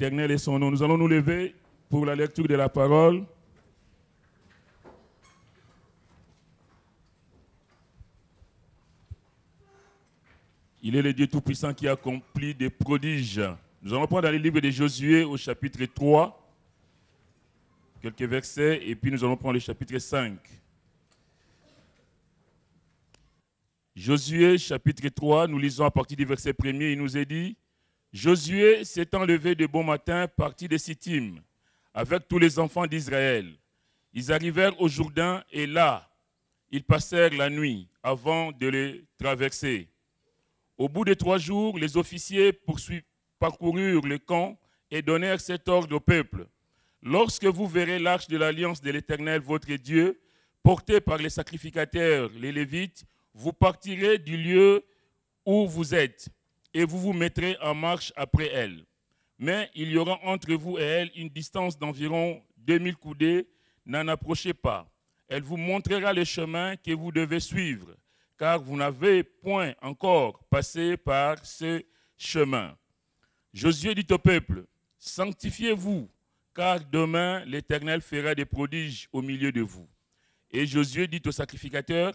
Éternel est son nom. Nous allons nous lever pour la lecture de la parole. Il est le Dieu Tout-Puissant qui accomplit des prodiges. Nous allons prendre dans le livre de Josué au chapitre 3, quelques versets, et puis nous allons prendre le chapitre 5. Josué, chapitre 3, nous lisons à partir du verset 1er, il nous est dit: Josué s'étant levé de bon matin, partit de Sittim, avec tous les enfants d'Israël. Ils arrivèrent au Jourdain, et là, ils passèrent la nuit avant de le traverser. Au bout de 3 jours, les officiers parcoururent le camp et donnèrent cet ordre au peuple: Lorsque vous verrez l'arche de l'alliance de l'Éternel, votre Dieu, portée par les sacrificateurs, les Lévites, vous partirez du lieu où vous êtes et vous vous mettrez en marche après elle. Mais il y aura entre vous et elle une distance d'environ 2000 coudées, n'en approchez pas. Elle vous montrera le chemin que vous devez suivre, car vous n'avez point encore passé par ce chemin. Josué dit au peuple: Sanctifiez-vous, car demain l'Éternel fera des prodiges au milieu de vous. Et Josué dit aux sacrificateurs: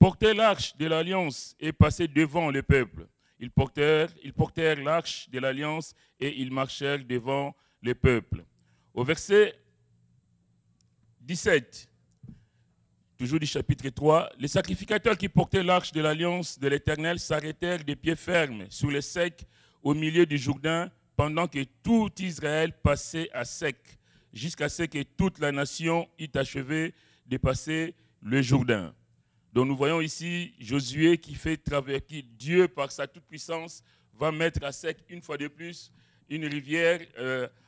Portez l'arche de l'alliance et passez devant le peuple. Ils portèrent l'arche de l'alliance et ils marchèrent devant le peuple. Au verset 17, toujours du chapitre 3, les sacrificateurs qui portaient l'arche de l'alliance de l'Éternel s'arrêtèrent de pied ferme sur le sec au milieu du Jourdain, pendant que tout Israël passait à sec, jusqu'à ce que toute la nation eût achevé de passer le Jourdain. Donc nous voyons ici Josué qui fait traverser, Dieu par sa toute-puissance va mettre à sec une fois de plus une rivière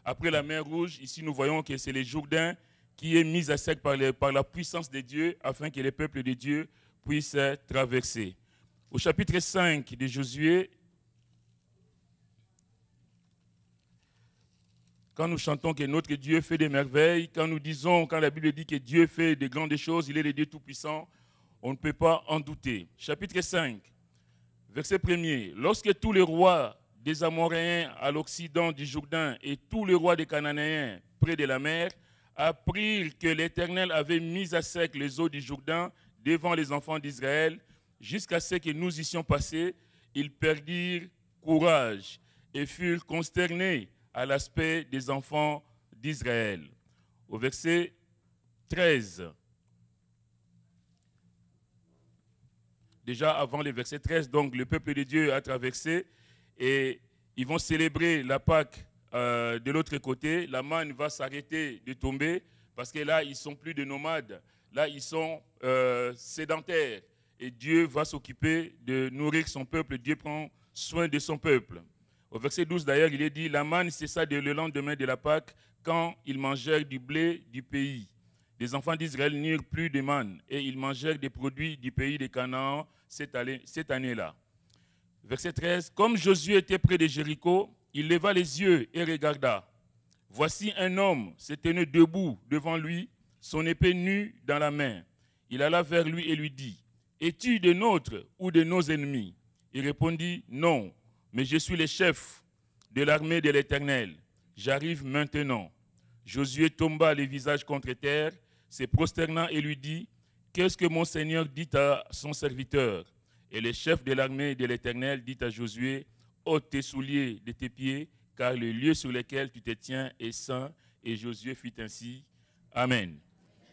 après la mer Rouge. Ici nous voyons que c'est le Jourdain qui est mis à sec par la puissance de Dieu afin que les peuples de Dieu puissent traverser. Au chapitre 5 de Josué, quand nous chantons que notre Dieu fait des merveilles, quand la Bible dit que Dieu fait de grandes choses, il est le Dieu Tout-Puissant, on ne peut pas en douter. Chapitre 5, verset 1er. Lorsque tous les rois des Amoréens à l'occident du Jourdain et tous les rois des Cananéens près de la mer apprirent que l'Éternel avait mis à sec les eaux du Jourdain devant les enfants d'Israël, jusqu'à ce que nous y passés, ils perdirent courage et furent consternés à l'aspect des enfants d'Israël. Au verset 13. Déjà avant le verset 13, donc le peuple de Dieu a traversé et ils vont célébrer la Pâque de l'autre côté. La manne va s'arrêter de tomber parce que là, ils ne sont plus des nomades. Là, ils sont sédentaires et Dieu va s'occuper de nourrir son peuple. Dieu prend soin de son peuple. Au verset 12, d'ailleurs, il est dit: La manne cessa le lendemain de la Pâque quand ils mangèrent du blé du pays. Les enfants d'Israël n'eurent plus de manne et ils mangèrent des produits du pays de Canaan cette année-là. Verset 13, comme Josué était près de Jéricho, il leva les yeux et regarda. Voici un homme se tenait debout devant lui, son épée nue dans la main. Il alla vers lui et lui dit: Es-tu de nôtres ou de nos ennemis? Il répondit: Non, mais je suis le chef de l'armée de l'Éternel. J'arrive maintenant. Josué tomba le visage contre terre, se prosternant et lui dit: Qu'est-ce que mon Seigneur dit à son serviteur? Et le chef de l'armée de l'Éternel dit à Josué: ôte tes souliers de tes pieds, car le lieu sur lequel tu te tiens est saint. Et Josué fit ainsi. Amen.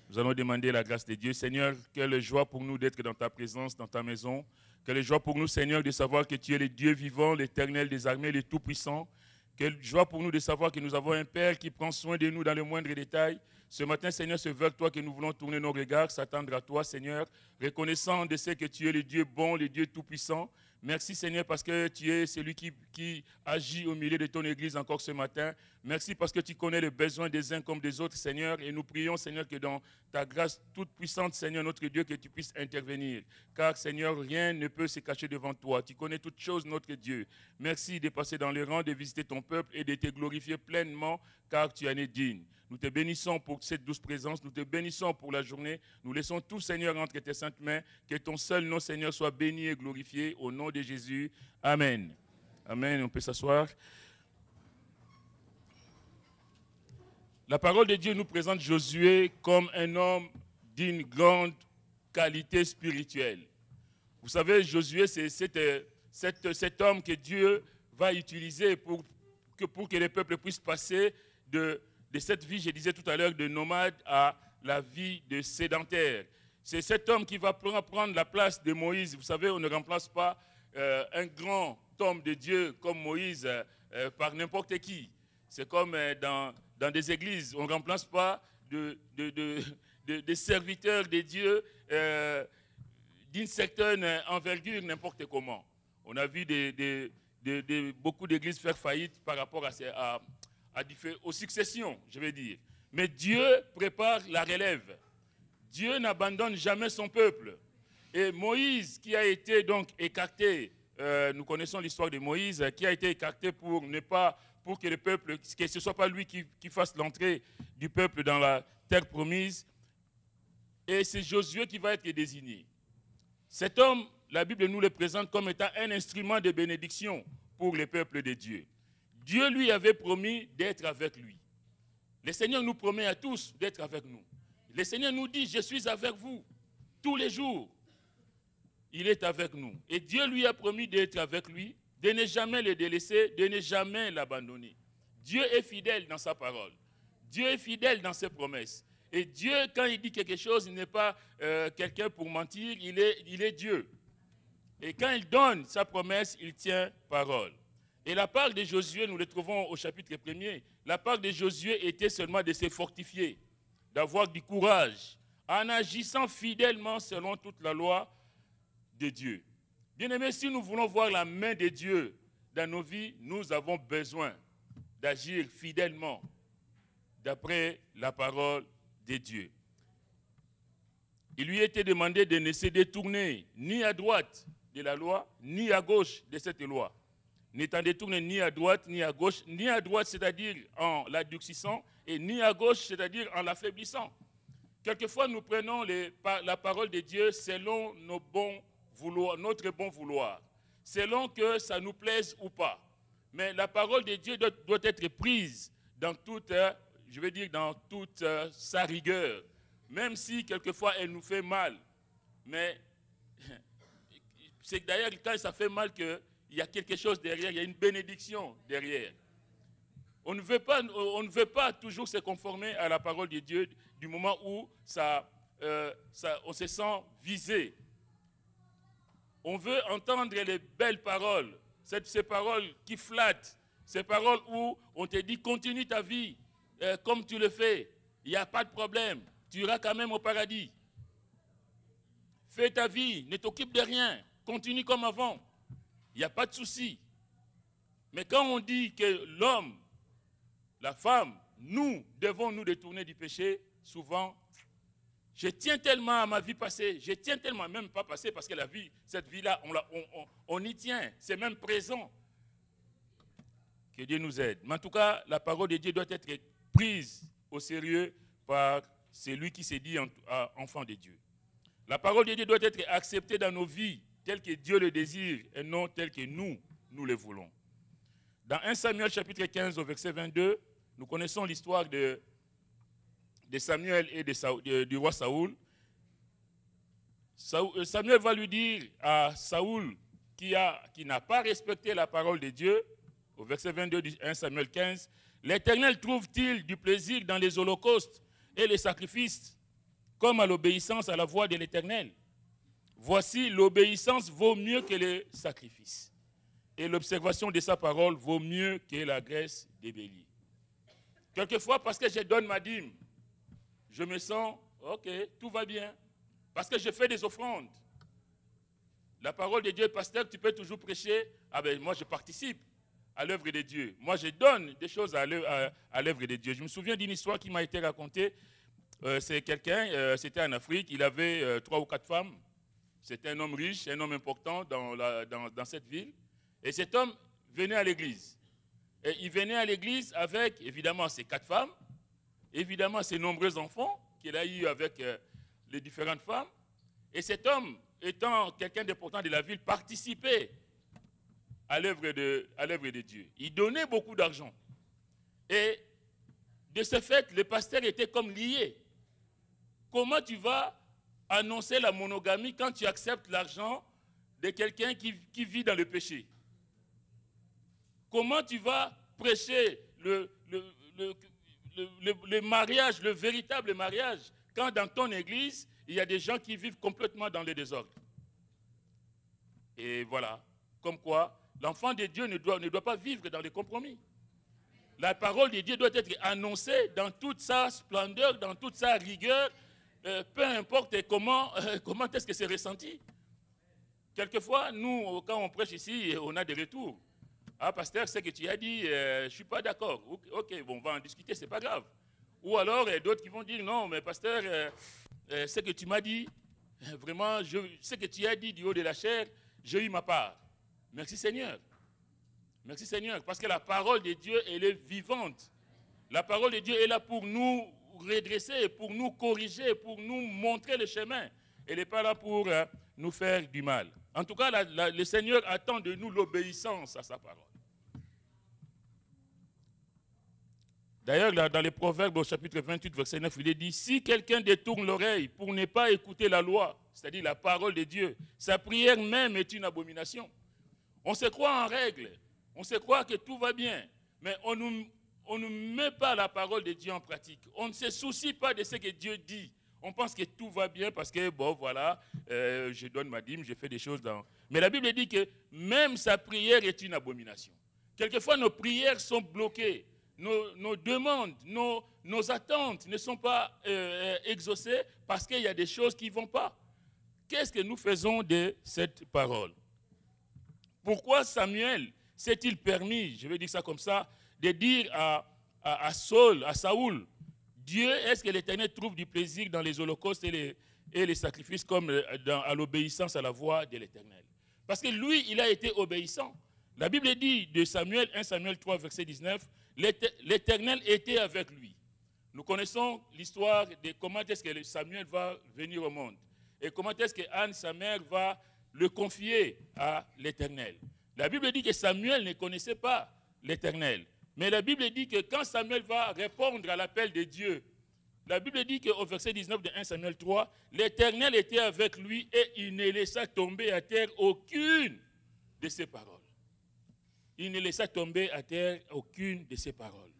Nous allons demander la grâce de Dieu. Seigneur, quelle joie pour nous d'être dans ta présence, dans ta maison. Quelle joie pour nous, Seigneur, de savoir que tu es le Dieu vivant, l'Éternel des armées, le Tout-Puissant. Quelle joie pour nous de savoir que nous avons un Père qui prend soin de nous dans le moindre détail. Ce matin, Seigneur, c'est vers toi que nous voulons tourner nos regards, s'attendre à toi, Seigneur, reconnaissant de ce que tu es le Dieu bon, le Dieu tout-puissant. Merci, Seigneur, parce que tu es celui qui agit au milieu de ton Église encore ce matin. Merci parce que tu connais les besoins des uns comme des autres, Seigneur. Et nous prions, Seigneur, que dans ta grâce toute puissante, Seigneur, notre Dieu, que tu puisses intervenir. Car, Seigneur, rien ne peut se cacher devant toi. Tu connais toutes choses, notre Dieu. Merci de passer dans les rangs, de visiter ton peuple et de te glorifier pleinement, car tu en es digne. Nous te bénissons pour cette douce présence. Nous te bénissons pour la journée. Nous laissons tout, Seigneur, entre tes saintes mains. Que ton seul nom, Seigneur, soit béni et glorifié au nom de Jésus. Amen. Amen. On peut s'asseoir. La parole de Dieu nous présente Josué comme un homme d'une grande qualité spirituelle. Vous savez, Josué, c'est cet homme que Dieu va utiliser pour que les peuples puissent passer de cette vie, je disais tout à l'heure, de nomade à la vie de sédentaire. C'est cet homme qui va prendre la place de Moïse. Vous savez, on ne remplace pas un grand homme de Dieu comme Moïse par n'importe qui. C'est comme dans des églises, on ne remplace pas des serviteurs de Dieu d'une certaine envergure n'importe comment. On a vu beaucoup d'églises faire faillite par rapport aux successions, je vais dire. Mais Dieu prépare la relève. Dieu n'abandonne jamais son peuple. Et Moïse, qui a été donc écarté, nous connaissons l'histoire de Moïse, qui a été écarté pour que le peuple, que ce ne soit pas lui qui fasse l'entrée du peuple dans la terre promise. Et c'est Josué qui va être désigné. Cet homme, la Bible nous le présente comme étant un instrument de bénédiction pour le peuple de Dieu. Dieu lui avait promis d'être avec lui. Le Seigneur nous promet à tous d'être avec nous. Le Seigneur nous dit, je suis avec vous tous les jours. Il est avec nous. Et Dieu lui a promis d'être avec lui, de ne jamais le délaisser, de ne jamais l'abandonner. Dieu est fidèle dans sa parole. Dieu est fidèle dans ses promesses. Et Dieu, quand il dit quelque chose, il n'est pas quelqu'un pour mentir, il est Dieu. Et quand il donne sa promesse, il tient parole. Et la part de Josué, nous le trouvons au chapitre 1er, la part de Josué était seulement de se fortifier, d'avoir du courage, en agissant fidèlement selon toute la loi de Dieu. Bien-aimés, si nous voulons voir la main de Dieu dans nos vies, nous avons besoin d'agir fidèlement d'après la parole de Dieu. Il lui était demandé de ne se détourner ni à droite de la loi, ni à gauche de cette loi. N'étant détourné ni à droite, ni à gauche, ni à droite, c'est-à-dire en l'adoucissant, et ni à gauche, c'est-à-dire en l'affaiblissant. Quelquefois, nous prenons la parole de Dieu selon notre bon vouloir, selon que ça nous plaise ou pas. Mais la parole de Dieu doit être prise dans toute, dans toute sa rigueur, même si quelquefois elle nous fait mal. Mais c'est d'ailleurs quand ça fait mal qu'il y a quelque chose derrière, il y a une bénédiction derrière. On ne veut pas toujours se conformer à la parole de Dieu du moment où on se sent visé. On veut entendre les belles paroles, ces paroles qui flattent, ces paroles où on te dit continue ta vie comme tu le fais, il n'y a pas de problème, tu iras quand même au paradis. Fais ta vie, ne t'occupe de rien, continue comme avant, il n'y a pas de souci. Mais quand on dit que l'homme, la femme, nous devons nous détourner du péché, souvent, je tiens tellement à ma vie passée, je tiens tellement, même pas passée, parce que la vie, cette vie-là, on y tient, c'est même présent. Que Dieu nous aide. Mais en tout cas, la parole de Dieu doit être prise au sérieux par celui qui s'est dit enfant de Dieu. La parole de Dieu doit être acceptée dans nos vies, telle que Dieu le désire, et non telle que nous le voulons. Dans 1 Samuel chapitre 15 au verset 22, nous connaissons l'histoire de Samuel et du roi Saoul. Samuel va lui dire à Saoul qui n'a pas respecté la parole de Dieu, au verset 22 du 1 Samuel 15, « L'Éternel trouve-t-il du plaisir dans les holocaustes et les sacrifices, comme à l'obéissance à la voix de l'Éternel? Voici, l'obéissance vaut mieux que les sacrifices, et l'observation de sa parole vaut mieux que la graisse des béliers. » Quelquefois, parce que je donne ma dîme, je me sens, ok, tout va bien, parce que je fais des offrandes. La parole de Dieu, pasteur, tu peux toujours prêcher. Ah ben moi je participe à l'œuvre de Dieu. Moi je donne des choses à l'œuvre de Dieu. Je me souviens d'une histoire qui m'a été racontée. C'est quelqu'un, c'était en Afrique, il avait 3 ou 4 femmes. C'était un homme riche, un homme important dans cette ville. Et cet homme venait à l'église. Et il venait à l'église avec, évidemment, ses 4 femmes, évidemment, ses nombreux enfants qu'il a eu avec les différentes femmes. Et cet homme, étant quelqu'un d'important de la ville, participait à l'œuvre de Dieu. Il donnait beaucoup d'argent. Et de ce fait, le pasteur était comme lié. Comment tu vas annoncer la monogamie quand tu acceptes l'argent de quelqu'un qui vit dans le péché? Comment tu vas prêcher le mariage, le véritable mariage, quand dans ton église, il y a des gens qui vivent complètement dans le désordre? Et voilà, comme quoi l'enfant de Dieu ne doit pas vivre dans les compromis. La parole de Dieu doit être annoncée dans toute sa splendeur, dans toute sa rigueur, peu importe comment est-ce que c'est ressenti. Quelquefois, nous, quand on prêche ici, on a des retours. Ah, pasteur, ce que tu as dit, je ne suis pas d'accord. Ok, bon, on va en discuter, ce n'est pas grave. Ou alors, d'autres qui vont dire, non, mais pasteur, ce que tu m'as dit, vraiment, ce que tu as dit du haut de la chair, j'ai eu ma part. Merci Seigneur. Merci Seigneur, parce que la parole de Dieu, elle est vivante. La parole de Dieu est là pour nous redresser, pour nous corriger, pour nous montrer le chemin. Elle n'est pas là pour nous faire du mal. En tout cas, le Seigneur attend de nous l'obéissance à sa parole. D'ailleurs, dans les Proverbes, au chapitre 28, verset 9, il est dit, si quelqu'un détourne l'oreille pour ne pas écouter la loi, c'est-à-dire la parole de Dieu, sa prière même est une abomination. On se croit en règle, on se croit que tout va bien, mais on ne met pas la parole de Dieu en pratique. On ne se soucie pas de ce que Dieu dit. On pense que tout va bien parce que, bon, voilà, je donne ma dîme, je fais des choses dans... Mais la Bible dit que même sa prière est une abomination. Quelquefois, nos prières sont bloquées. Nos demandes, nos attentes ne sont pas exaucées parce qu'il y a des choses qui ne vont pas. Qu'est-ce que nous faisons de cette parole? Pourquoi Samuel s'est-il permis, je vais dire ça comme ça, de dire à Saoul, Dieu, est-ce que l'Éternel trouve du plaisir dans les holocaustes et les sacrifices comme à l'obéissance à la voix de l'Éternel? Parce que lui, il a été obéissant. La Bible dit de Samuel, 1 Samuel 3, verset 19, l'Éternel était avec lui. Nous connaissons l'histoire de comment est-ce que Samuel va venir au monde et comment est-ce que Anne, sa mère, va le confier à l'Éternel. La Bible dit que Samuel ne connaissait pas l'Éternel. Mais la Bible dit que quand Samuel va répondre à l'appel de Dieu, la Bible dit qu'au verset 19 de 1 Samuel 3, l'Éternel était avec lui et il ne laissa tomber à terre aucune de ses paroles. Il ne laissa tomber à terre aucune de ses paroles.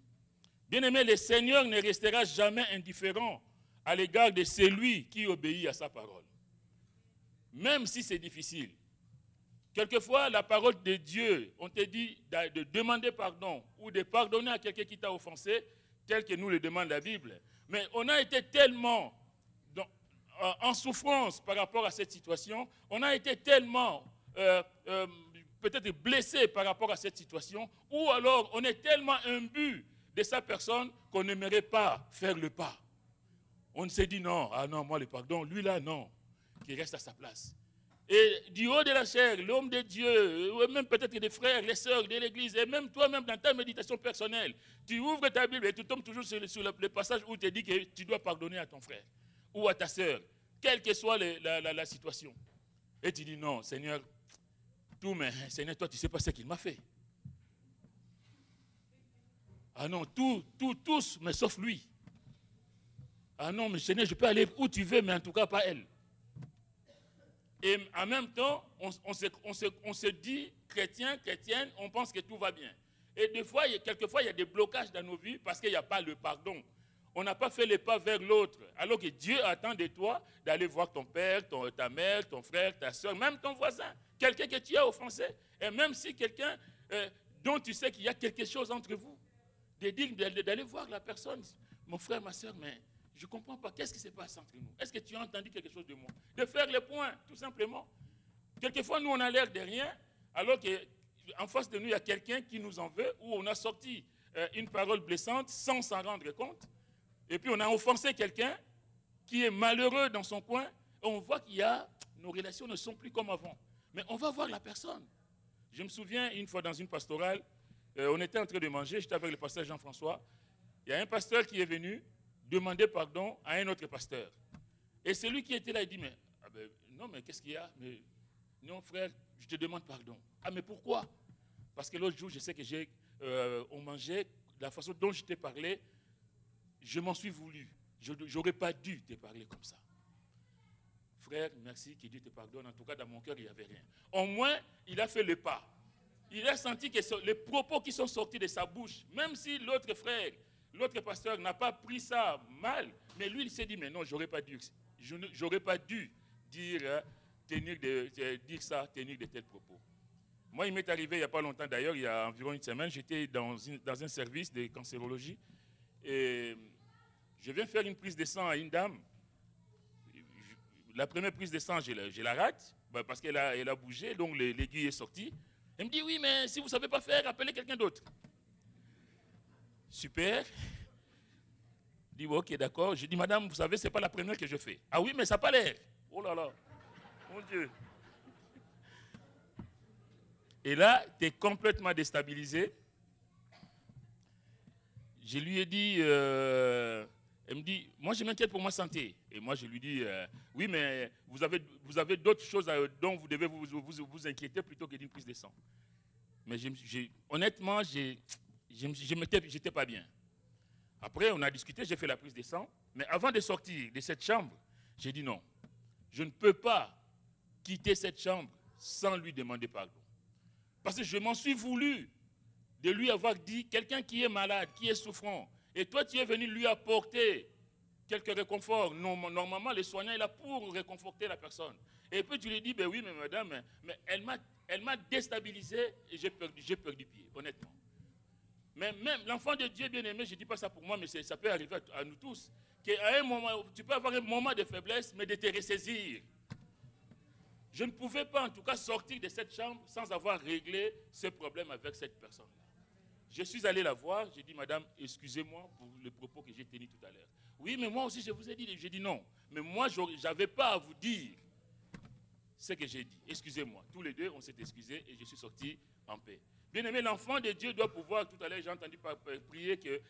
Bien-aimé, le Seigneur ne restera jamais indifférent à l'égard de celui qui obéit à sa parole. Même si c'est difficile. Quelquefois, la parole de Dieu, on te dit de demander pardon ou de pardonner à quelqu'un qui t'a offensé, tel que nous le demande la Bible. Mais on a été tellement en souffrance par rapport à cette situation, on a été tellement peut-être blessé par rapport à cette situation, ou alors on est tellement imbu de sa personne qu'on n'aimerait pas faire le pas. On s'est dit non, ah non, moi le pardon, lui là non, qu'il reste à sa place. Et du haut de la chair, l'homme de Dieu, ou même peut-être des frères, les sœurs de l'église, et même toi-même dans ta méditation personnelle, tu ouvres ta Bible et tu tombes toujours sur le passage où tu dis que tu dois pardonner à ton frère ou à ta sœur, quelle que soit la situation. Et tu dis non, Seigneur, Seigneur, toi tu ne sais pas ce qu'il m'a fait. Ah non, tous, mais sauf lui. Ah non, mais Seigneur, je peux aller où tu veux, mais en tout cas pas elle. Et en même temps, on se dit, chrétienne, on pense que tout va bien. Et quelquefois, il y a des blocages dans nos vies parce qu'il n'y a pas le pardon. On n'a pas fait le pas vers l'autre. Alors que Dieu attend de toi d'aller voir ton père, ta mère, ton frère, ta soeur, même ton voisin, quelqu'un que tu as offensé. Et même si quelqu'un dont tu sais qu'il y a quelque chose entre vous, d'aller voir la personne, mon frère, ma soeur, mais je ne comprends pas, qu'est-ce qui se passe entre nous? Est-ce que tu as entendu quelque chose de moi? De faire le point, tout simplement. Quelquefois, nous, on a l'air de rien, alors qu'en face de nous, il y a quelqu'un qui nous en veut, où on a sorti une parole blessante sans s'en rendre compte, et puis on a offensé quelqu'un qui est malheureux dans son coin, et on voit nos relations ne sont plus comme avant. Mais on va voir la personne. Je me souviens, une fois dans une pastorale, on était en train de manger, j'étais avec le pasteur Jean-François, il y a un pasteur qui est venu demander pardon à un autre pasteur. Et celui qui était là, il dit, mais, non, mais qu'est-ce qu'il y a? Mais, non, frère, je te demande pardon. Ah, mais pourquoi? Parce que l'autre jour, je sais que on mangeait, la façon dont je t'ai parlé, je m'en suis voulu. Je n'aurais pas dû te parler comme ça. Frère, merci, que Dieu te pardonne. En tout cas, dans mon cœur, il n'y avait rien. Au moins, il a fait le pas. Il a senti que les propos qui sont sortis de sa bouche, même si l'autre frère, l'autre pasteur n'a pas pris ça mal, mais lui, il s'est dit, mais non, j'aurais pas dû dire, dire ça, tenir de tels propos. Moi, il m'est arrivé il n'y a pas longtemps, d'ailleurs, il y a environ une semaine, j'étais dans un service de cancérologie et je viens faire une prise de sang à une dame. La première prise de sang, je la rate parce qu'elle a bougé, donc l'aiguille est sortie. Elle me dit, oui, mais si vous ne savez pas faire, appelez quelqu'un d'autre. Super. Je dis, ok, d'accord. Je dis, madame, vous savez, ce n'est pas la première que je fais. Ah oui, mais ça n'a pas l'air. Oh là là, mon Dieu. Et là, tu es complètement déstabilisé. Je lui ai dit, elle me dit, moi je m'inquiète pour ma santé. Et moi je lui dis, oui, mais vous avez d'autres choses dont vous devez vous inquiéter plutôt que d'une prise de sang. Mais honnêtement, je n'étais pas bien. Après, on a discuté, j'ai fait la prise de sang. Mais avant de sortir de cette chambre, j'ai dit non, je ne peux pas quitter cette chambre sans lui demander pardon. Parce que je m'en suis voulu de lui avoir dit, quelqu'un qui est malade, qui est souffrant, et toi tu es venu lui apporter quelques réconforts. Normalement, le soignant est là pour réconforter la personne. Et puis tu lui dis, ben oui, mais madame, mais elle m'a déstabilisé et j'ai perdu pied, honnêtement. Mais même l'enfant de Dieu bien-aimé, je ne dis pas ça pour moi, mais ça peut arriver à nous tous, qu'à un moment, tu peux avoir un moment de faiblesse, mais de te ressaisir. Je ne pouvais pas, en tout cas, sortir de cette chambre sans avoir réglé ce problème avec cette personne-là. Je suis allé la voir, j'ai dit, madame, excusez-moi pour le propos que j'ai tenu tout à l'heure. Oui, mais moi aussi, je vous ai dit, j'ai dit non. Mais moi, je n'avais pas à vous dire ce que j'ai dit. Excusez-moi. Tous les deux, on s'est excusés et je suis sorti en paix. Bien aimé, l'enfant de Dieu doit pouvoir, tout à l'heure, j'ai entendu prier que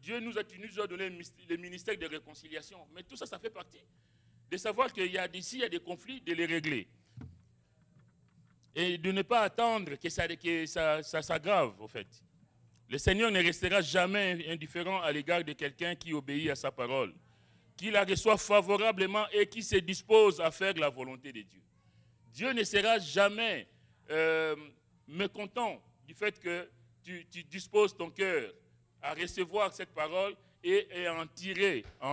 Dieu nous a donné le ministère de réconciliation. Mais tout ça, ça fait partie de savoir qu'il y a d'ici, il y a des conflits, de les régler. Et de ne pas attendre que ça s'aggrave, au fait. Le Seigneur ne restera jamais indifférent à l'égard de quelqu'un qui obéit à sa parole, qui la reçoit favorablement et qui se dispose à faire la volonté de Dieu. Dieu ne sera jamais mécontent du fait que tu disposes ton cœur à recevoir cette parole et à en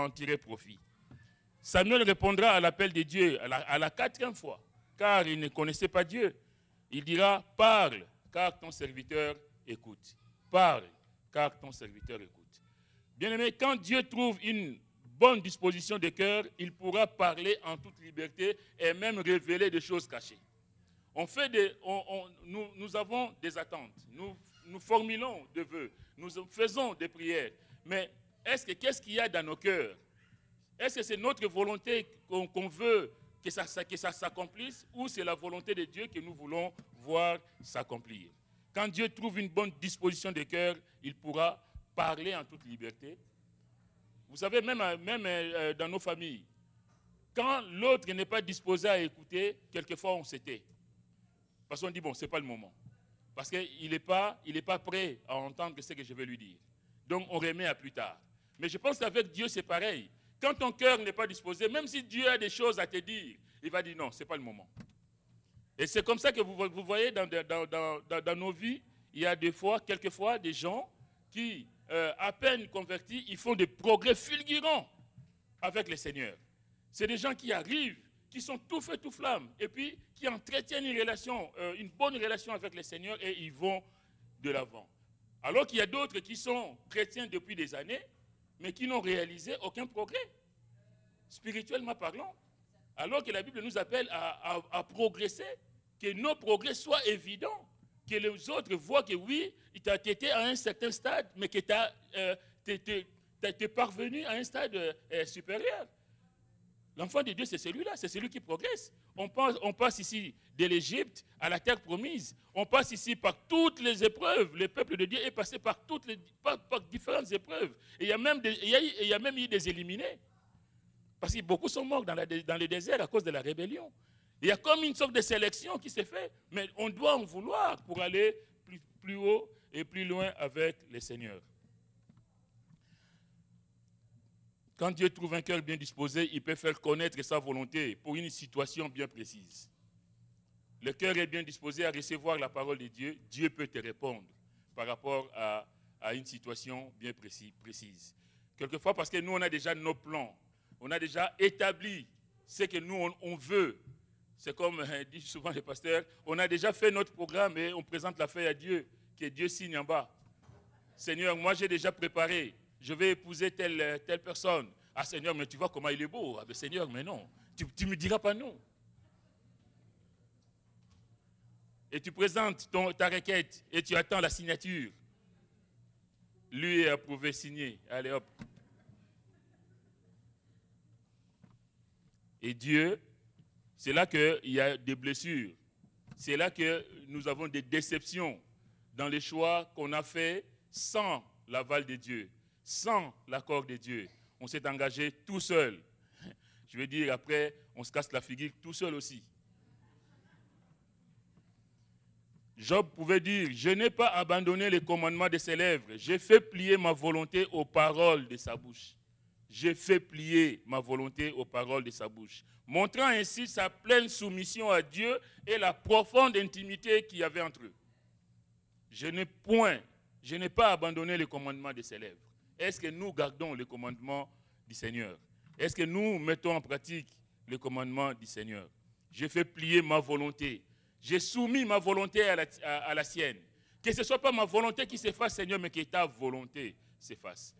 tirer profit. Samuel répondra à l'appel de Dieu à la 4e fois, car il ne connaissait pas Dieu. Il dira, parle, car ton serviteur écoute. Parle, car ton serviteur écoute. Bien-aimé, quand Dieu trouve une bonne disposition de cœur, il pourra parler en toute liberté et même révéler des choses cachées. Nous avons des attentes, nous formulons des vœux, nous faisons des prières, mais qu'est-ce qu'il y a dans nos cœurs? Est-ce que c'est notre volonté qu'on veut que ça s'accomplisse ou c'est la volonté de Dieu que nous voulons voir s'accomplir? Quand Dieu trouve une bonne disposition de cœur, il pourra parler en toute liberté. Vous savez, même dans nos familles, quand l'autre n'est pas disposé à écouter, quelquefois on se tait. Parce qu'on dit, bon, ce n'est pas le moment. Parce qu'il n'est pas prêt à entendre ce que je vais lui dire. Donc on remet à plus tard. Mais je pense qu'avec Dieu, c'est pareil. Quand ton cœur n'est pas disposé, même si Dieu a des choses à te dire, il va dire non, ce n'est pas le moment. Et c'est comme ça que vous voyez dans nos vies, il y a quelquefois des gens qui, à peine convertis, ils font des progrès fulgurants avec le Seigneur. C'est des gens qui arrivent, qui sont tout feu, tout flamme, et puis qui entretiennent une bonne relation avec le Seigneur et ils vont de l'avant. Alors qu'il y a d'autres qui sont chrétiens depuis des années, mais qui n'ont réalisé aucun progrès, spirituellement parlant. Alors que la Bible nous appelle à progresser, que nos progrès soient évidents, que les autres voient que oui, tu étais à un certain stade, mais que tu es parvenu à un stade supérieur. L'enfant de Dieu, c'est celui-là, c'est celui qui progresse. On passe ici de l'Égypte à la terre promise. On passe ici par toutes les épreuves. Le peuple de Dieu est passé par différentes épreuves. Et il y a même eu des éliminés. Parce que beaucoup sont morts dans le désert à cause de la rébellion. Il y a comme une sorte de sélection qui s'est faite, mais on doit en vouloir pour aller plus haut et plus loin avec le Seigneur. Quand Dieu trouve un cœur bien disposé, il peut faire connaître sa volonté pour une situation bien précise. Le cœur est bien disposé à recevoir la parole de Dieu, Dieu peut te répondre par rapport à une situation bien précise. Quelquefois, parce que nous, on a déjà nos plans, on a déjà établi ce que nous, on veut. C'est comme dit souvent le pasteur, on a déjà fait notre programme et on présente la feuille à Dieu, que Dieu signe en bas. Seigneur, moi j'ai déjà préparé, je vais épouser telle personne. Ah Seigneur, mais tu vois comment il est beau. Ah mais Seigneur, mais non, tu ne me diras pas non. Et tu présentes ta requête et tu attends la signature. Lui est approuvé, signé. Allez hop. Et Dieu, c'est là qu'il y a des blessures. C'est là que nous avons des déceptions dans les choix qu'on a faits sans l'aval de Dieu, sans l'accord de Dieu. On s'est engagé tout seul. Je veux dire, après, on se casse la figure tout seul aussi. Job pouvait dire, je n'ai pas abandonné les commandements de ses lèvres, j'ai fait plier ma volonté aux paroles de sa bouche. J'ai fait plier ma volonté aux paroles de sa bouche, montrant ainsi sa pleine soumission à Dieu et la profonde intimité qu'il y avait entre eux. Je n'ai pas abandonné les commandements de ses lèvres. Est-ce que nous gardons les commandements du Seigneur? Est-ce que nous mettons en pratique les commandements du Seigneur? J'ai fait plier ma volonté. J'ai soumis ma volonté à la sienne. Que ce ne soit pas ma volonté qui s'efface, Seigneur, mais que ta volonté s'efface.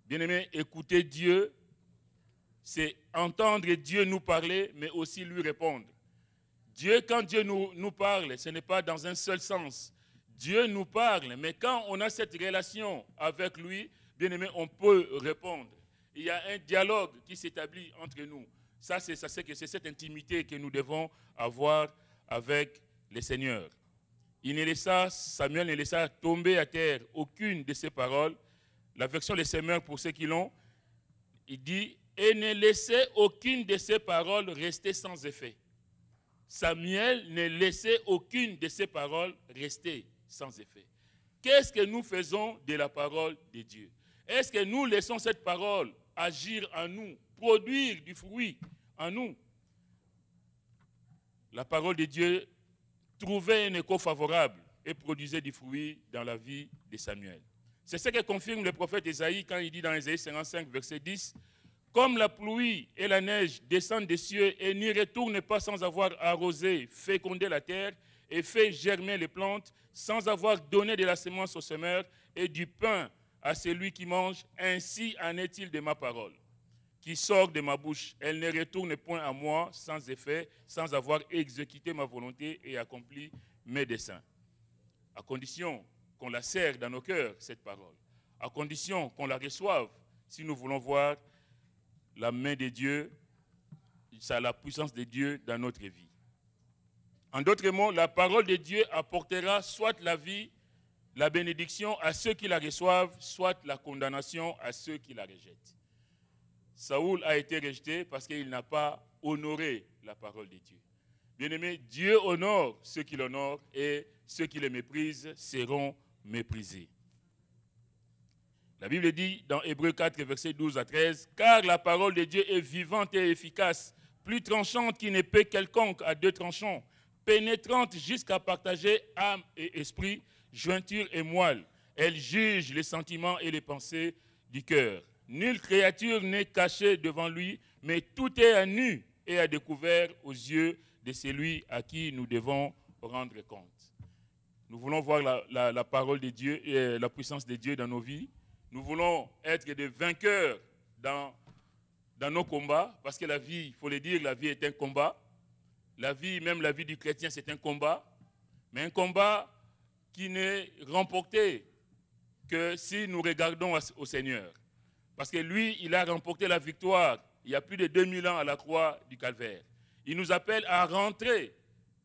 Bien-aimé, écouter Dieu, c'est entendre Dieu nous parler, mais aussi lui répondre. Dieu, quand Dieu nous parle, ce n'est pas dans un seul sens. Dieu nous parle, mais quand on a cette relation avec lui, bien-aimé, on peut répondre. Il y a un dialogue qui s'établit entre nous. Ça, c'est cette intimité que nous devons avoir avec le Seigneur. Samuel ne laissa tomber à terre aucune de ses paroles. La version Les Semeurs, pour ceux qui l'ont, il dit « Et ne laissait aucune de ses paroles rester sans effet ». Samuel ne laissait aucune de ses paroles rester sans effet. Qu'est-ce que nous faisons de la parole de Dieu? Est-ce que nous laissons cette parole agir en nous, produire du fruit en nous? La parole de Dieu trouvait un écho favorable et produisait du fruit dans la vie de Samuel. C'est ce que confirme le prophète Ésaïe quand il dit dans Ésaïe 55, verset 10, « Comme la pluie et la neige descendent des cieux et n'y retournent pas sans avoir arrosé, fécondé la terre et fait germer les plantes, sans avoir donné de la semence au semeur et du pain à celui qui mange, ainsi en est-il de ma parole, qui sort de ma bouche. Elle ne retourne point à moi sans effet, sans avoir exécuté ma volonté et accompli mes desseins. » À condition qu'on la serre dans nos cœurs, cette parole. À condition qu'on la reçoive, si nous voulons voir la main de Dieu, la puissance de Dieu dans notre vie. En d'autres mots, la parole de Dieu apportera soit la vie, la bénédiction à ceux qui la reçoivent, soit la condamnation à ceux qui la rejettent. Saoul a été rejeté parce qu'il n'a pas honoré la parole de Dieu. Bien-aimé, Dieu honore ceux qui l'honorent et ceux qui les méprisent seront méprisés. La Bible dit dans Hébreux 4, versets 12 à 13, « Car la parole de Dieu est vivante et efficace, plus tranchante qu'une épée quelconque à deux tranchants, pénétrante jusqu'à partager âme et esprit, jointure et moelle. Elle juge les sentiments et les pensées du cœur. Nulle créature n'est cachée devant lui, mais tout est à nu et à découvert aux yeux de celui à qui nous devons rendre compte. » Nous voulons voir la parole de Dieu et la puissance de Dieu dans nos vies. Nous voulons être des vainqueurs dans nos combats, parce que la vie, il faut le dire, la vie est un combat. La vie, même la vie du chrétien, c'est un combat. Mais un combat qui n'est remporté que si nous regardons au Seigneur. Parce que lui, il a remporté la victoire il y a plus de 2000 ans à la croix du Calvaire. Il nous appelle à rentrer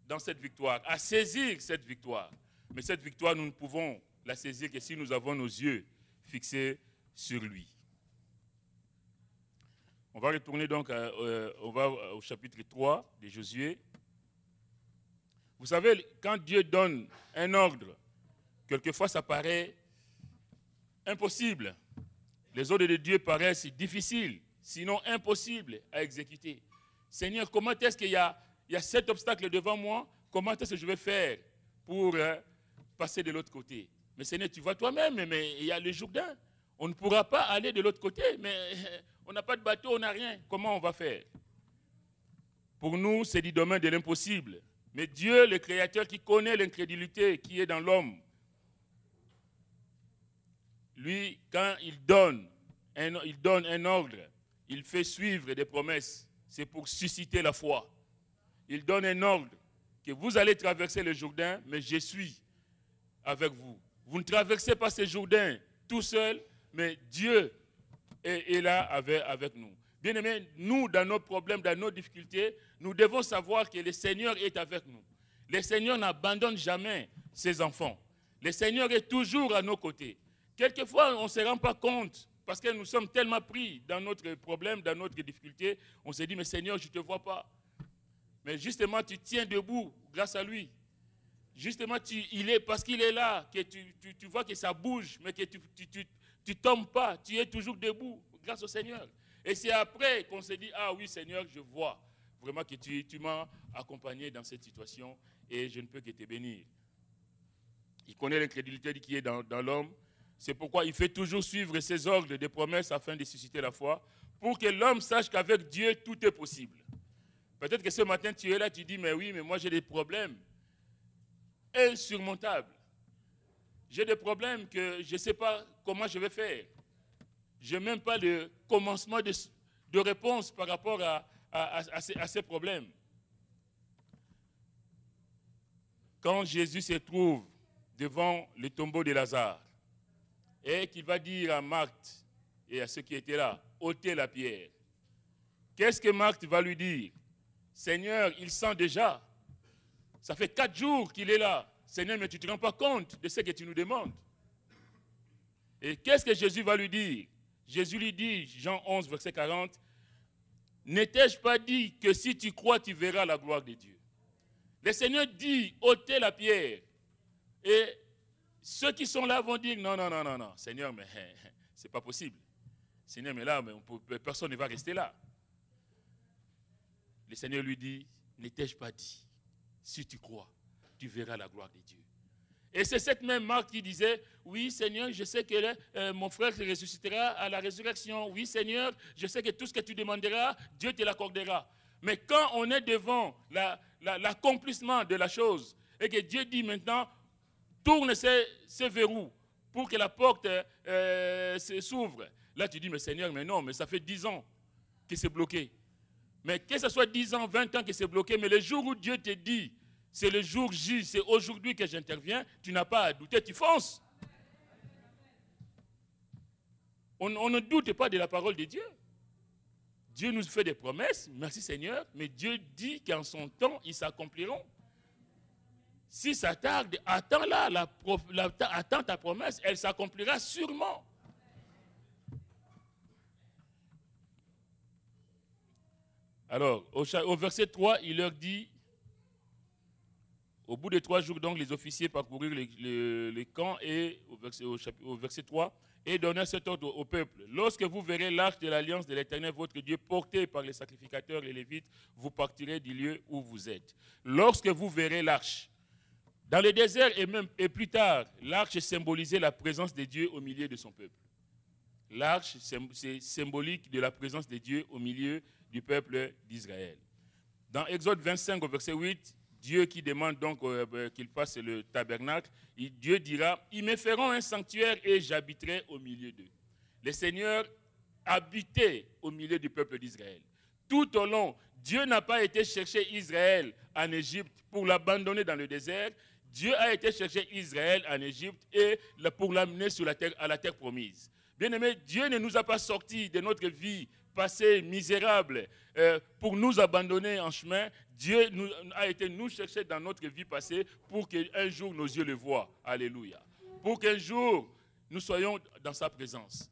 dans cette victoire, à saisir cette victoire. Mais cette victoire, nous ne pouvons la saisir que si nous avons nos yeux fixés sur lui. On va retourner donc au chapitre 3 de Josué. Vous savez, quand Dieu donne un ordre, quelquefois ça paraît impossible. Les ordres de Dieu paraissent difficiles, sinon impossibles à exécuter. Seigneur, comment est-ce qu'il y a cet obstacle devant moi? Comment est-ce que je vais faire pour passer de l'autre côté? Mais Seigneur, tu vois toi-même, mais il y a le Jourdain. On ne pourra pas aller de l'autre côté, mais on n'a pas de bateau, on n'a rien. Comment on va faire? Pour nous, c'est du domaine de l'impossible. Mais Dieu, le Créateur qui connaît l'incrédulité qui est dans l'homme, lui, quand il donne un ordre, il fait suivre des promesses. C'est pour susciter la foi. Il donne un ordre que vous allez traverser le Jourdain, mais je suis avec vous. Vous ne traversez pas ce Jourdain tout seul, mais Dieu est là avec nous. Bien-aimés, nous, dans nos problèmes, dans nos difficultés, nous devons savoir que le Seigneur est avec nous. Le Seigneur n'abandonne jamais ses enfants. Le Seigneur est toujours à nos côtés. Quelquefois, on ne se rend pas compte, parce que nous sommes tellement pris dans notre problème, dans notre difficulté, on se dit, mais Seigneur, je ne te vois pas. Mais justement, tu tiens debout grâce à lui. Justement, parce qu'il est là, que tu vois que ça bouge, mais que tu ne tombes pas, tu es toujours debout grâce au Seigneur. Et c'est après qu'on se dit, ah oui Seigneur, je vois vraiment que tu m'as accompagné dans cette situation et je ne peux que te bénir. Il connaît l'incrédulité qui est dans l'homme. C'est pourquoi il fait toujours suivre ses ordres des promesses afin de susciter la foi, pour que l'homme sache qu'avec Dieu, tout est possible. Peut-être que ce matin, tu es là, tu dis, mais oui, mais moi j'ai des problèmes insurmontables. J'ai des problèmes que je ne sais pas comment je vais faire. Je n'ai même pas de commencement de réponse par rapport à ces problèmes. Quand Jésus se trouve devant le tombeau de Lazare et qu'il va dire à Marthe et à ceux qui étaient là, ôtez la pierre. Qu'est-ce que Marthe va lui dire? Seigneur, il sent déjà. Ça fait 4 jours qu'il est là. Seigneur, mais tu ne te rends pas compte de ce que tu nous demandes. Et qu'est-ce que Jésus va lui dire? Jésus lui dit, Jean 11, verset 40, « N'ai-je pas dit que si tu crois, tu verras la gloire de Dieu ?» Le Seigneur dit, ôtez la pierre. Et ceux qui sont là vont dire, non, non, non, non, non, Seigneur, mais c'est pas possible. Seigneur, mais là, personne ne va rester là. Le Seigneur lui dit, n'ai-je pas dit, si tu crois, tu verras la gloire de Dieu. Et c'est cette même Marthe qui disait, oui Seigneur, je sais que mon frère se ressuscitera à la résurrection. Oui Seigneur, je sais que tout ce que tu demanderas, Dieu te l'accordera. Mais quand on est devant l'accomplissement de la chose, et que Dieu dit maintenant, tourne ces verrous pour que la porte s'ouvre. Là tu dis, mais Seigneur, mais non, mais ça fait 10 ans que c'est bloqué. Mais que ce soit 10 ans, 20 ans que c'est bloqué, mais le jour où Dieu te dit, c'est le jour J, c'est aujourd'hui que j'interviens, tu n'as pas à douter, tu fonces. On ne doute pas de la parole de Dieu. Dieu nous fait des promesses, merci Seigneur, mais Dieu dit qu'en son temps, ils s'accompliront. Si ça tarde, attends-la, attends ta promesse, elle s'accomplira sûrement. Alors, au verset 3, il leur dit, au bout de 3 jours, donc, les officiers parcoururent les camps et, au verset 3, et donnèrent cet ordre au peuple. Lorsque vous verrez l'arche de l'alliance de l'Éternel, votre Dieu, portée par les sacrificateurs et les Lévites, vous partirez du lieu où vous êtes. Lorsque vous verrez l'arche, dans le désert et plus tard, l'arche symbolisait la présence de Dieu au milieu de son peuple. L'arche, c'est symbolique de la présence de Dieu au milieu du peuple d'Israël. Dans Exode 25, au verset 8, Dieu qui demande donc qu'il fasse le tabernacle, Dieu dira, ils me feront un sanctuaire et j'habiterai au milieu d'eux. Le Seigneur habitait au milieu du peuple d'Israël. Tout au long, Dieu n'a pas été chercher Israël en Égypte pour l'abandonner dans le désert. Dieu a été chercher Israël en Égypte et pour l'amener sur à la terre promise. Bien-aimés, Dieu ne nous a pas sortis de notre vie passée misérable pour nous abandonner en chemin. Dieu a été nous chercher dans notre vie passée pour qu'un jour nos yeux le voient. Alléluia. Pour qu'un jour nous soyons dans sa présence.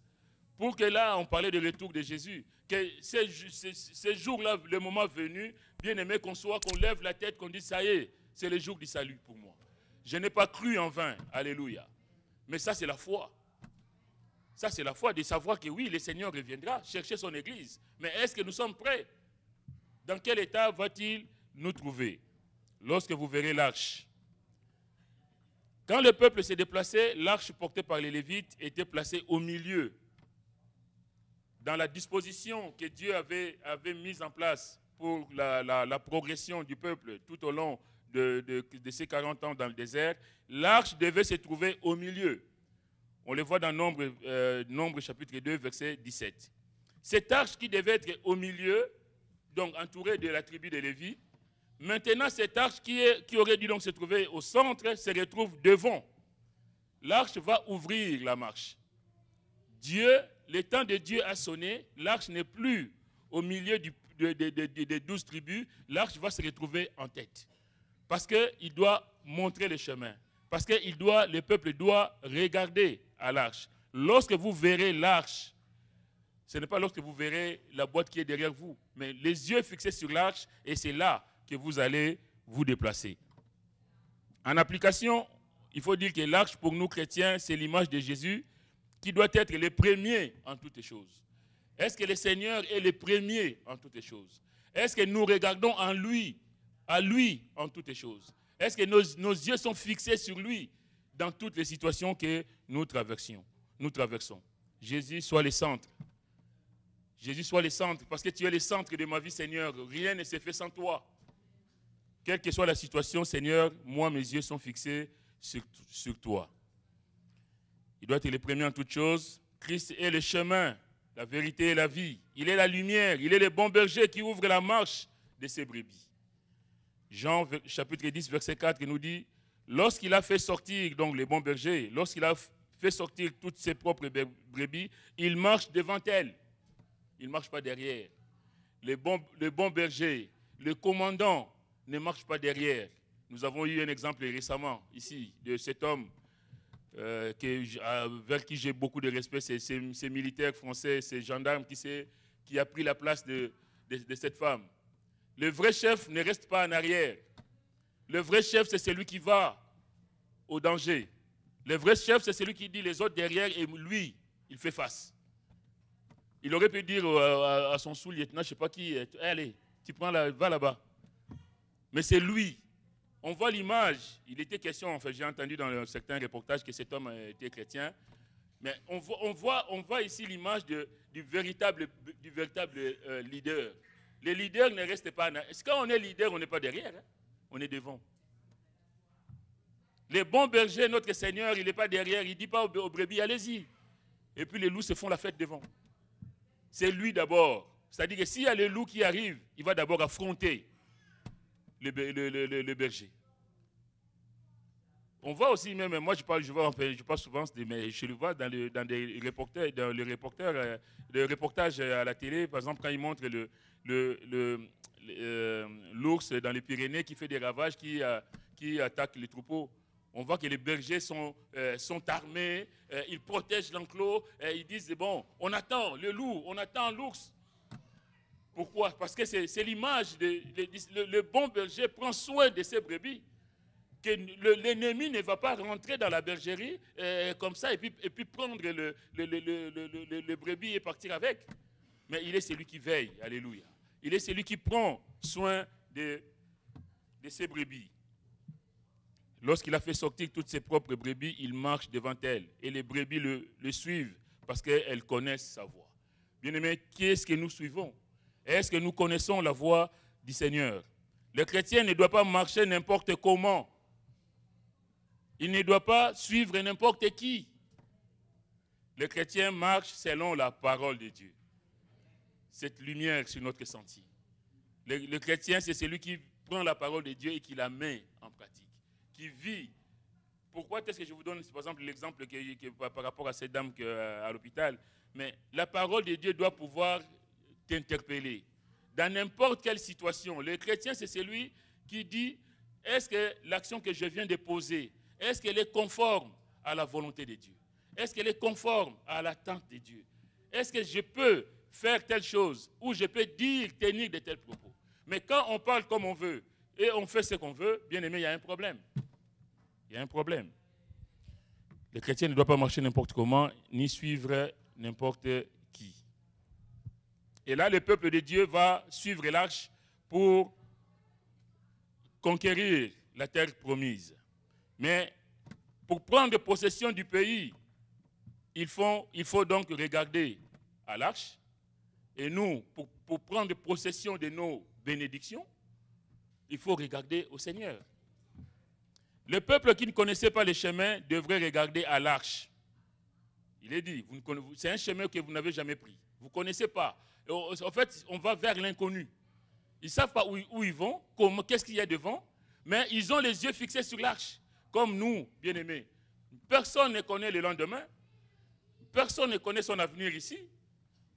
Pour que là, on parlait du retour de Jésus. Que ces jours-là, le moment venu, bien aimé qu'on lève la tête, qu'on dise ça y est, c'est le jour du salut pour moi. Je n'ai pas cru en vain. Alléluia. Mais ça, c'est la foi. Ça, c'est la foi de savoir que oui, le Seigneur reviendra chercher son Église. Mais est-ce que nous sommes prêts? Dans quel état va-t-il nous trouver? Lorsque vous verrez l'arche. Quand le peuple s'est déplacé, l'arche portée par les Lévites était placée au milieu, dans la disposition que Dieu avait mise en place pour la progression du peuple tout au long de ces 40 ans dans le désert. L'arche devait se trouver au milieu. On le voit dans Nombre chapitre 2, verset 17. Cette arche qui devait être au milieu, donc entourée de la tribu de Lévi, maintenant cette arche qui aurait dû donc se trouver au centre se retrouve devant. L'arche va ouvrir la marche. Le temps de Dieu a sonné, l'arche n'est plus au milieu des 12 tribus, l'arche va se retrouver en tête. Parce qu'il doit montrer le chemin. Parce que le peuple doit regarder à l'arche. Lorsque vous verrez l'arche, ce n'est pas lorsque vous verrez la boîte qui est derrière vous, mais les yeux fixés sur l'arche, et c'est là que vous allez vous déplacer. En application, il faut dire que l'arche pour nous chrétiens, c'est l'image de Jésus qui doit être le premier en toutes choses. Est-ce que le Seigneur est le premier en toutes choses? Est-ce que nous regardons à lui en toutes choses? Est-ce que nos yeux sont fixés sur lui dans toutes les situations que nous traversons? Jésus soit le centre. Jésus soit le centre, parce que tu es le centre de ma vie, Seigneur. Rien ne se fait sans toi. Quelle que soit la situation, Seigneur, moi, mes yeux sont fixés sur toi. Il doit être le premier en toutes choses. Christ est le chemin, la vérité et la vie. Il est la lumière, il est le bon berger qui ouvre la marche de ses brebis. Jean chapitre 10, verset 4 nous dit, lorsqu'il a fait sortir, donc le bon berger, lorsqu'il a fait sortir toutes ses propres brebis, il marche devant elles. Il ne marche pas derrière. Le bon berger, le commandant ne marche pas derrière. Nous avons eu un exemple récemment ici de cet homme vers qui j'ai beaucoup de respect, ces militaires français, ces gendarmes qui a pris la place de cette femme. Le vrai chef ne reste pas en arrière. Le vrai chef, c'est celui qui va au danger. Le vrai chef, c'est celui qui dit les autres derrière et lui, il fait face. Il aurait pu dire à son sous-lieutenant, je ne sais pas qui, allez, tu prends va là-bas. Mais c'est lui. On voit l'image. Il était question, enfin, j'ai entendu dans certains reportages que cet homme était chrétien. Mais on voit ici l'image du véritable leader. Les leaders ne restent pas en arrière. Quand on est leader, on n'est pas derrière, hein? On est devant. Les bons bergers, notre Seigneur, il n'est pas derrière. Il ne dit pas aux brebis, allez-y. Et puis les loups se font la fête devant. C'est lui d'abord. C'est-à-dire que s'il y a le loup qui arrive, il va d'abord affronter le berger. On voit aussi, même moi je parle souvent, mais je le vois dans les reportages à la télé, par exemple quand ils montrent l'ours dans les Pyrénées qui fait des ravages, qui attaque les troupeaux. On voit que les bergers sont armés, ils protègent l'enclos, ils disent, bon, on attend le loup, on attend l'ours. Pourquoi? Parce que c'est l'image, le bon berger prend soin de ses brebis. Que l'ennemi ne va pas rentrer dans la bergerie comme ça et puis prendre le brebis et partir avec. Mais il est celui qui veille, alléluia. Il est celui qui prend soin de ses brebis. Lorsqu'il a fait sortir toutes ses propres brebis, il marche devant elles. Et les brebis le suivent parce qu'elles connaissent sa voix. Bien-aimés, qui est-ce que nous suivons? Est-ce que nous connaissons la voix du Seigneur? Le chrétien ne doit pas marcher n'importe comment. Il ne doit pas suivre n'importe qui. Le chrétien marche selon la parole de Dieu. Cette lumière sur notre sentier. Le chrétien, c'est celui qui prend la parole de Dieu et qui la met en pratique. Qui vit. Pourquoi est-ce que je vous donne, par exemple, l'exemple par rapport à cette dame à l'hôpital? Mais la parole de Dieu doit pouvoir t'interpeller. Dans n'importe quelle situation, le chrétien, c'est celui qui dit, est-ce que l'action que je viens de poser, est-ce qu'elle est conforme à la volonté de Dieu? Est-ce qu'elle est conforme à l'attente de Dieu? Est-ce que je peux faire telle chose ou je peux tenir de tels propos? Mais quand on parle comme on veut et on fait ce qu'on veut, bien aimé, il y a un problème. Il y a un problème. Le chrétien ne doit pas marcher n'importe comment, ni suivre n'importe qui. Et là, le peuple de Dieu va suivre l'arche pour conquérir la terre promise. Mais pour prendre possession du pays, il faut donc regarder à l'arche. Et nous, pour prendre possession de nos bénédictions, il faut regarder au Seigneur. Le peuple qui ne connaissait pas le chemin devrait regarder à l'arche. Il est dit, c'est un chemin que vous n'avez jamais pris. Vous ne connaissez pas. En fait, on va vers l'inconnu. Ils ne savent pas où ils vont, qu'est-ce qu'il y a devant, mais ils ont les yeux fixés sur l'arche. Comme nous, bien-aimés. Personne ne connaît le lendemain. Personne ne connaît son avenir ici.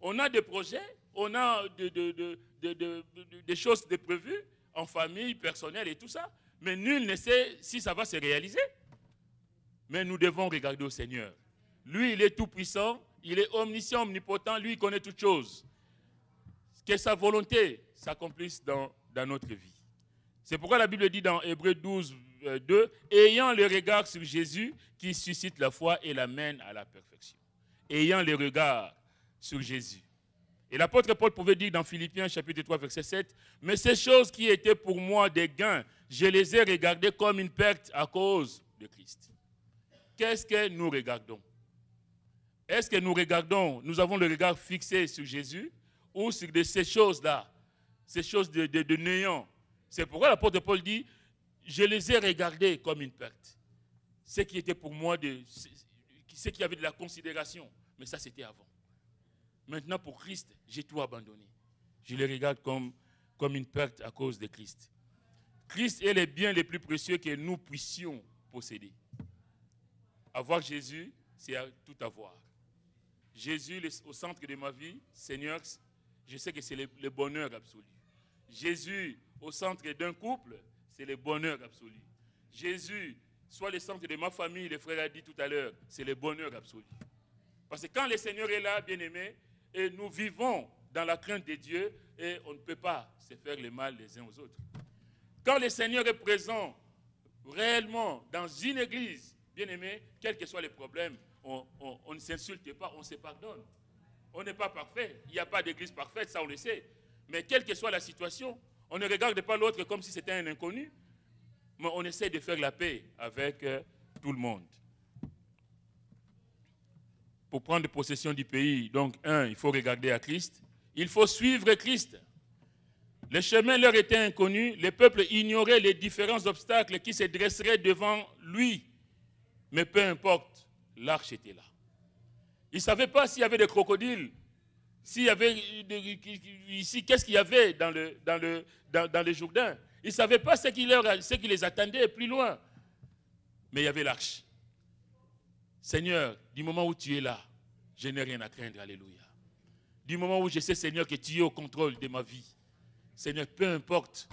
On a des projets, on a des choses de prévues en famille, personnelle et tout ça. Mais nul ne sait si ça va se réaliser. Mais nous devons regarder au Seigneur. Lui, il est tout puissant, il est omniscient, omnipotent, lui, il connaît toutes choses. Que sa volonté s'accomplisse dans notre vie. C'est pourquoi la Bible dit dans Hébreux 12, 2, ayant le regard sur Jésus qui suscite la foi et l'amène à la perfection. Ayant le regard sur Jésus. Et l'apôtre Paul pouvait dire dans Philippiens chapitre 3, verset 7, « Mais ces choses qui étaient pour moi des gains, je les ai regardées comme une perte à cause de Christ. » Qu'est-ce que nous regardons? Est-ce que nous avons le regard fixé sur Jésus ou sur ces choses-là, ces choses de néant? C'est pourquoi l'apôtre Paul dit, « Je les ai regardées comme une perte. » Ce qui était pour moi, ce qui avait de la considération, mais ça c'était avant. Maintenant, pour Christ, j'ai tout abandonné. Je les regarde comme une perte à cause de Christ. Christ est le bien le plus précieux que nous puissions posséder. Avoir Jésus, c'est tout avoir. Jésus au centre de ma vie, Seigneur, je sais que c'est le bonheur absolu. Jésus au centre d'un couple, c'est le bonheur absolu. Jésus, soit le centre de ma famille, le frère a dit tout à l'heure, c'est le bonheur absolu. Parce que quand le Seigneur est là, bien-aimé, et nous vivons dans la crainte de Dieu, et on ne peut pas se faire le mal les uns aux autres. Quand le Seigneur est présent réellement dans une église, bien-aimé, quels que soient les problèmes, on ne s'insulte pas, on se pardonne. On n'est pas parfait, il n'y a pas d'église parfaite, ça on le sait. Mais quelle que soit la situation, on ne regarde pas l'autre comme si c'était un inconnu, mais on essaie de faire la paix avec tout le monde. Pour prendre possession du pays, donc, il faut regarder à Christ. Il faut suivre Christ. Le chemin leur était inconnu. Le peuple ignorait les différents obstacles qui se dresseraient devant lui. Mais peu importe, l'arche était là. Il ne savait pas s'il y avait des crocodiles. S'il y avait ici, qu'est-ce qu'il y avait dans le Jourdain. Il ne savait pas ce qui les attendait plus loin. Mais il y avait l'arche. Seigneur, du moment où tu es là, je n'ai rien à craindre, alléluia. Du moment où je sais, Seigneur, que tu es au contrôle de ma vie. Seigneur, peu importe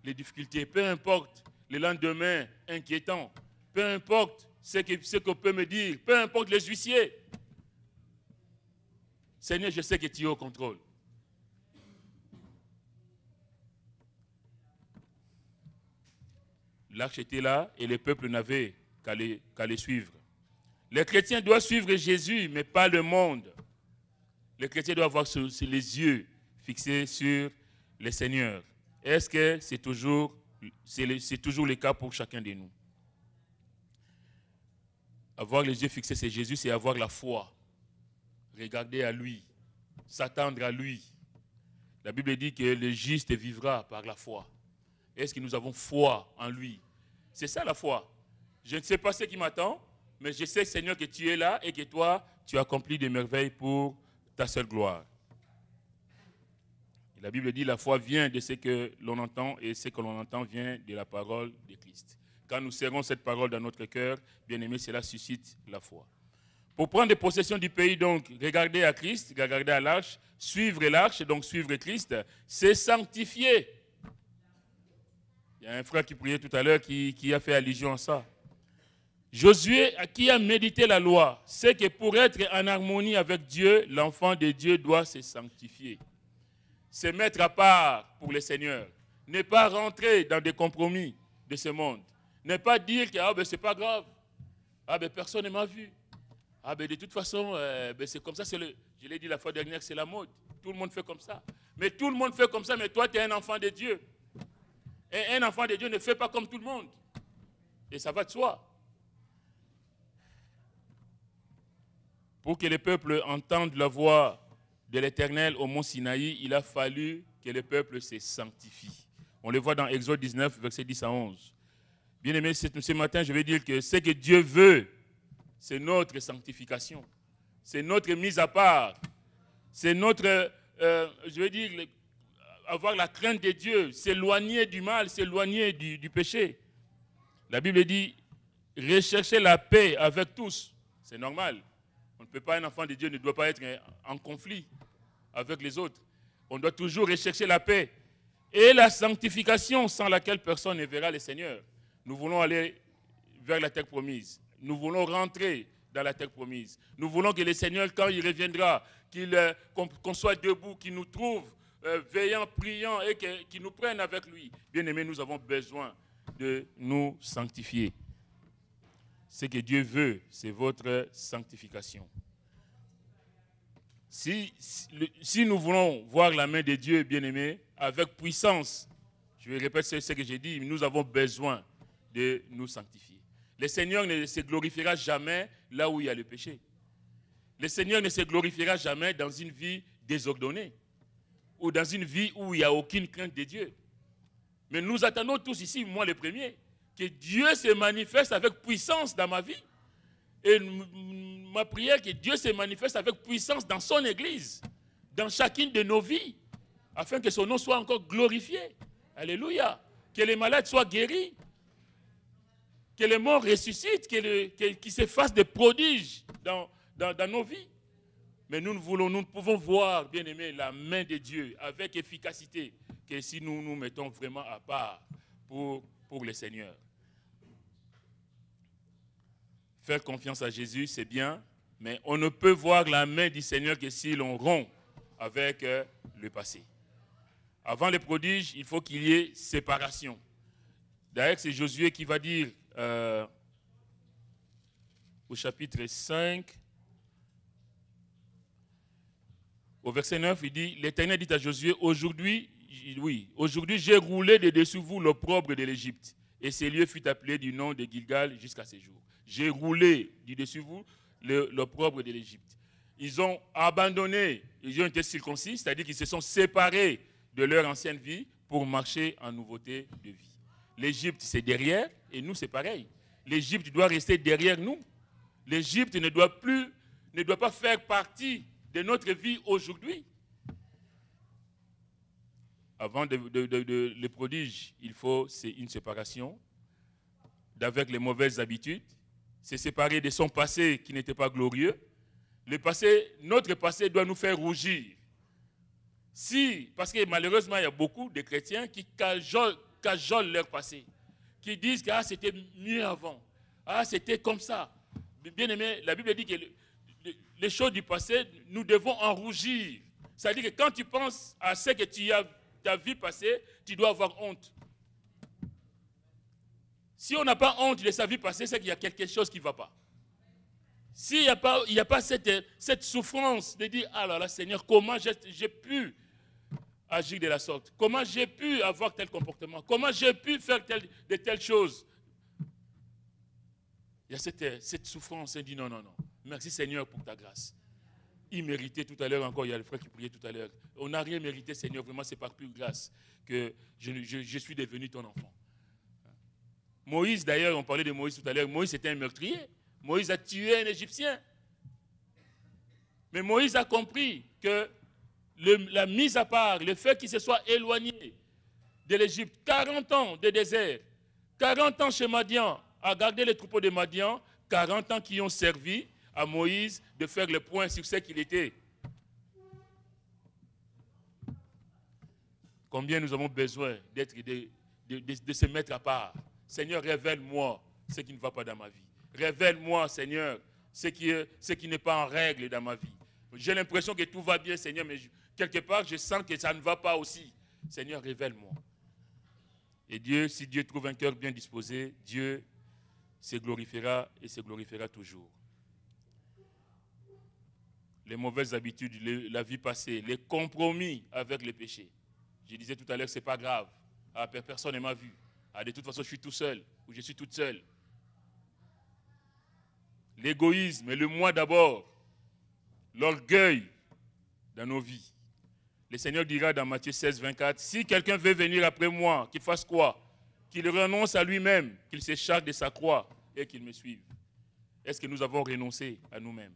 les difficultés, peu importe les lendemains inquiétants, peu importe ce qu'on peut me dire, peu importe les huissiers. Seigneur, je sais que tu es au contrôle. L'arche était là et le peuple n'avait qu'à les suivre. Les chrétiens doivent suivre Jésus, mais pas le monde. Les chrétiens doivent avoir les yeux fixés sur le Seigneur. Est-ce que c'est toujours le cas pour chacun de nous? Avoir les yeux fixés sur Jésus, c'est avoir la foi. Regarder à lui, s'attendre à lui. La Bible dit que le juste vivra par la foi. Est-ce que nous avons foi en lui? C'est ça la foi. Je ne sais pas ce qui m'attend, mais je sais, Seigneur, que tu es là et que toi, tu accomplis des merveilles pour ta seule gloire. Et la Bible dit que la foi vient de ce que l'on entend et ce que l'on entend vient de la parole de Christ. Quand nous serrons cette parole dans notre cœur, bien aimé, cela suscite la foi. Pour prendre possession du pays, donc, regarder à Christ, regarder à l'arche, donc suivre Christ, c'est sanctifier. Il y a un frère qui priait tout à l'heure qui a fait allusion à ça. Josué, qui a médité la loi, sait que pour être en harmonie avec Dieu, l'enfant de Dieu doit se sanctifier. Se mettre à part pour le Seigneur. Ne pas rentrer dans des compromis de ce monde. Ne pas dire que ce n'est pas grave. Ah ben personne ne m'a vu. Ah ben de toute façon, c'est comme ça, je l'ai dit la fois dernière, c'est la mode. Tout le monde fait comme ça. Mais tout le monde fait comme ça, mais toi tu es un enfant de Dieu. Et un enfant de Dieu ne fait pas comme tout le monde. Et ça va de soi. Pour que les peuples entendent la voix de l'Éternel au mont Sinaï, il a fallu que les peuples se sanctifient. On le voit dans Exode 19, versets 10 à 11. Bien aimé, ce matin, je vais dire que ce que Dieu veut, c'est notre sanctification. C'est notre mise à part. C'est notre, je vais dire, avoir la crainte de Dieu, s'éloigner du mal, s'éloigner du péché. La Bible dit, recherchez la paix avec tous. C'est normal. On ne peut pas, un enfant de Dieu ne doit pas être en conflit avec les autres. On doit toujours rechercher la paix et la sanctification sans laquelle personne ne verra le Seigneur. Nous voulons aller vers la terre promise. Nous voulons rentrer dans la terre promise. Nous voulons que le Seigneur, quand il reviendra, qu'on soit debout, qu'il nous trouve veillant, priant et qu'il nous prenne avec lui. Bien-aimés, nous avons besoin de nous sanctifier. Ce que Dieu veut, c'est votre sanctification. Si nous voulons voir la main de Dieu, bien-aimés, avec puissance, je vais répéter ce que j'ai dit, nous avons besoin de nous sanctifier. Le Seigneur ne se glorifiera jamais là où il y a le péché. Le Seigneur ne se glorifiera jamais dans une vie désordonnée ou dans une vie où il n'y a aucune crainte de Dieu. Mais nous attendons tous ici, moi le premier, que Dieu se manifeste avec puissance dans ma vie. Et ma prière, que Dieu se manifeste avec puissance dans son Église, dans chacune de nos vies, afin que son nom soit encore glorifié. Alléluia. Que les malades soient guéris, que les morts ressuscitent, qu'ils se fassent des prodiges dans nos vies. Mais nous pouvons voir, bien aimé, la main de Dieu avec efficacité, que si nous nous mettons vraiment à part pour le Seigneur. Faire confiance à Jésus, c'est bien, mais on ne peut voir la main du Seigneur que si l'on rompt avec le passé. Avant les prodiges, il faut qu'il y ait séparation. D'ailleurs, c'est Josué qui va dire au chapitre 5, au verset 9, il dit, l'Éternel dit à Josué, aujourd'hui, j'ai roulé de dessous vous l'opprobre de l'Égypte. Et ce lieu fut appelé du nom de Gilgal jusqu'à ce jour. J'ai roulé du dessus vous l'opprobre de l'Égypte. Ils ont abandonné, ils ont été circoncis, c'est-à-dire qu'ils se sont séparés de leur ancienne vie pour marcher en nouveauté de vie. L'Égypte, c'est derrière, et nous, c'est pareil. L'Égypte doit rester derrière nous. L'Égypte ne doit pas faire partie de notre vie aujourd'hui. Avant les prodiges, c'est une séparation d'avec les mauvaises habitudes, se séparer de son passé qui n'était pas glorieux. Notre passé doit nous faire rougir. Parce que malheureusement, il y a beaucoup de chrétiens qui cajolent leur passé, qui disent que c'était mieux avant, c'était comme ça. Bien aimé, la Bible dit que les choses du passé, nous devons en rougir. C'est-à-dire que quand tu penses à ce que tu as ta vie passée, tu dois avoir honte. Si on n'a pas honte de sa vie passée, c'est qu'il y a quelque chose qui ne va pas. S'il n'y a pas cette souffrance de dire, ah là là, Seigneur, comment j'ai pu agir de la sorte? Comment j'ai pu avoir tel comportement? Comment j'ai pu faire de telles choses? Il y a cette souffrance, on dit non, non, non. Merci Seigneur pour ta grâce. Il méritait tout à l'heure encore, il y a le frère qui priait tout à l'heure. On n'a rien mérité, Seigneur, vraiment c'est par pure grâce que je suis devenu ton enfant. Moïse, d'ailleurs, on parlait de Moïse tout à l'heure, Moïse était un meurtrier. Moïse a tué un Égyptien. Mais Moïse a compris que la mise à part, le fait qu'il se soit éloigné de l'Égypte, 40 ans de désert, 40 ans chez Madian, à garder les troupeaux de Madian, 40 ans qui ont servi à Moïse de faire le point sur ce qu'il était. Combien nous avons besoin de se mettre à part. Seigneur, révèle-moi ce qui ne va pas dans ma vie. Révèle-moi, Seigneur, ce qui n'est pas en règle dans ma vie. J'ai l'impression que tout va bien, Seigneur, mais quelque part, je sens que ça ne va pas aussi. Seigneur, révèle-moi. Et Dieu, si Dieu trouve un cœur bien disposé, Dieu se glorifiera et se glorifiera toujours. Les mauvaises habitudes, la vie passée, les compromis avec les péchés. Je disais tout à l'heure que ce n'est pas grave. Ah, personne ne m'a vu. Ah, de toute façon, je suis tout seul ou je suis toute seule. L'égoïsme et le moi d'abord. L'orgueil dans nos vies. Le Seigneur dira dans Matthieu 16, 24, si quelqu'un veut venir après moi, qu'il fasse quoi? Qu'il renonce à lui-même, qu'il se charge de sa croix et qu'il me suive. Est-ce que nous avons renoncé à nous-mêmes?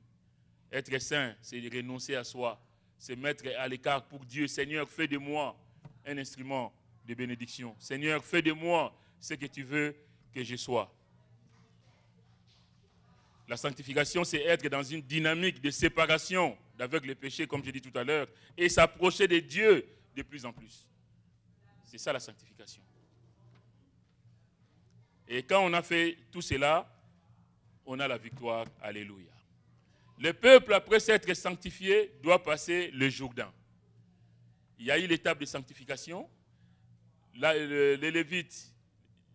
Être saint, c'est renoncer à soi, c'est mettre à l'écart pour Dieu. Seigneur, fais de moi un instrument de bénédiction. Seigneur, fais de moi ce que tu veux que je sois. La sanctification, c'est être dans une dynamique de séparation avec le péché, comme j'ai dit tout à l'heure, et s'approcher de Dieu de plus en plus. C'est ça la sanctification. Et quand on a fait tout cela, on a la victoire. Alléluia. Le peuple, après s'être sanctifié, doit passer le Jourdain. Il y a eu l'étape de sanctification. Là, les Lévites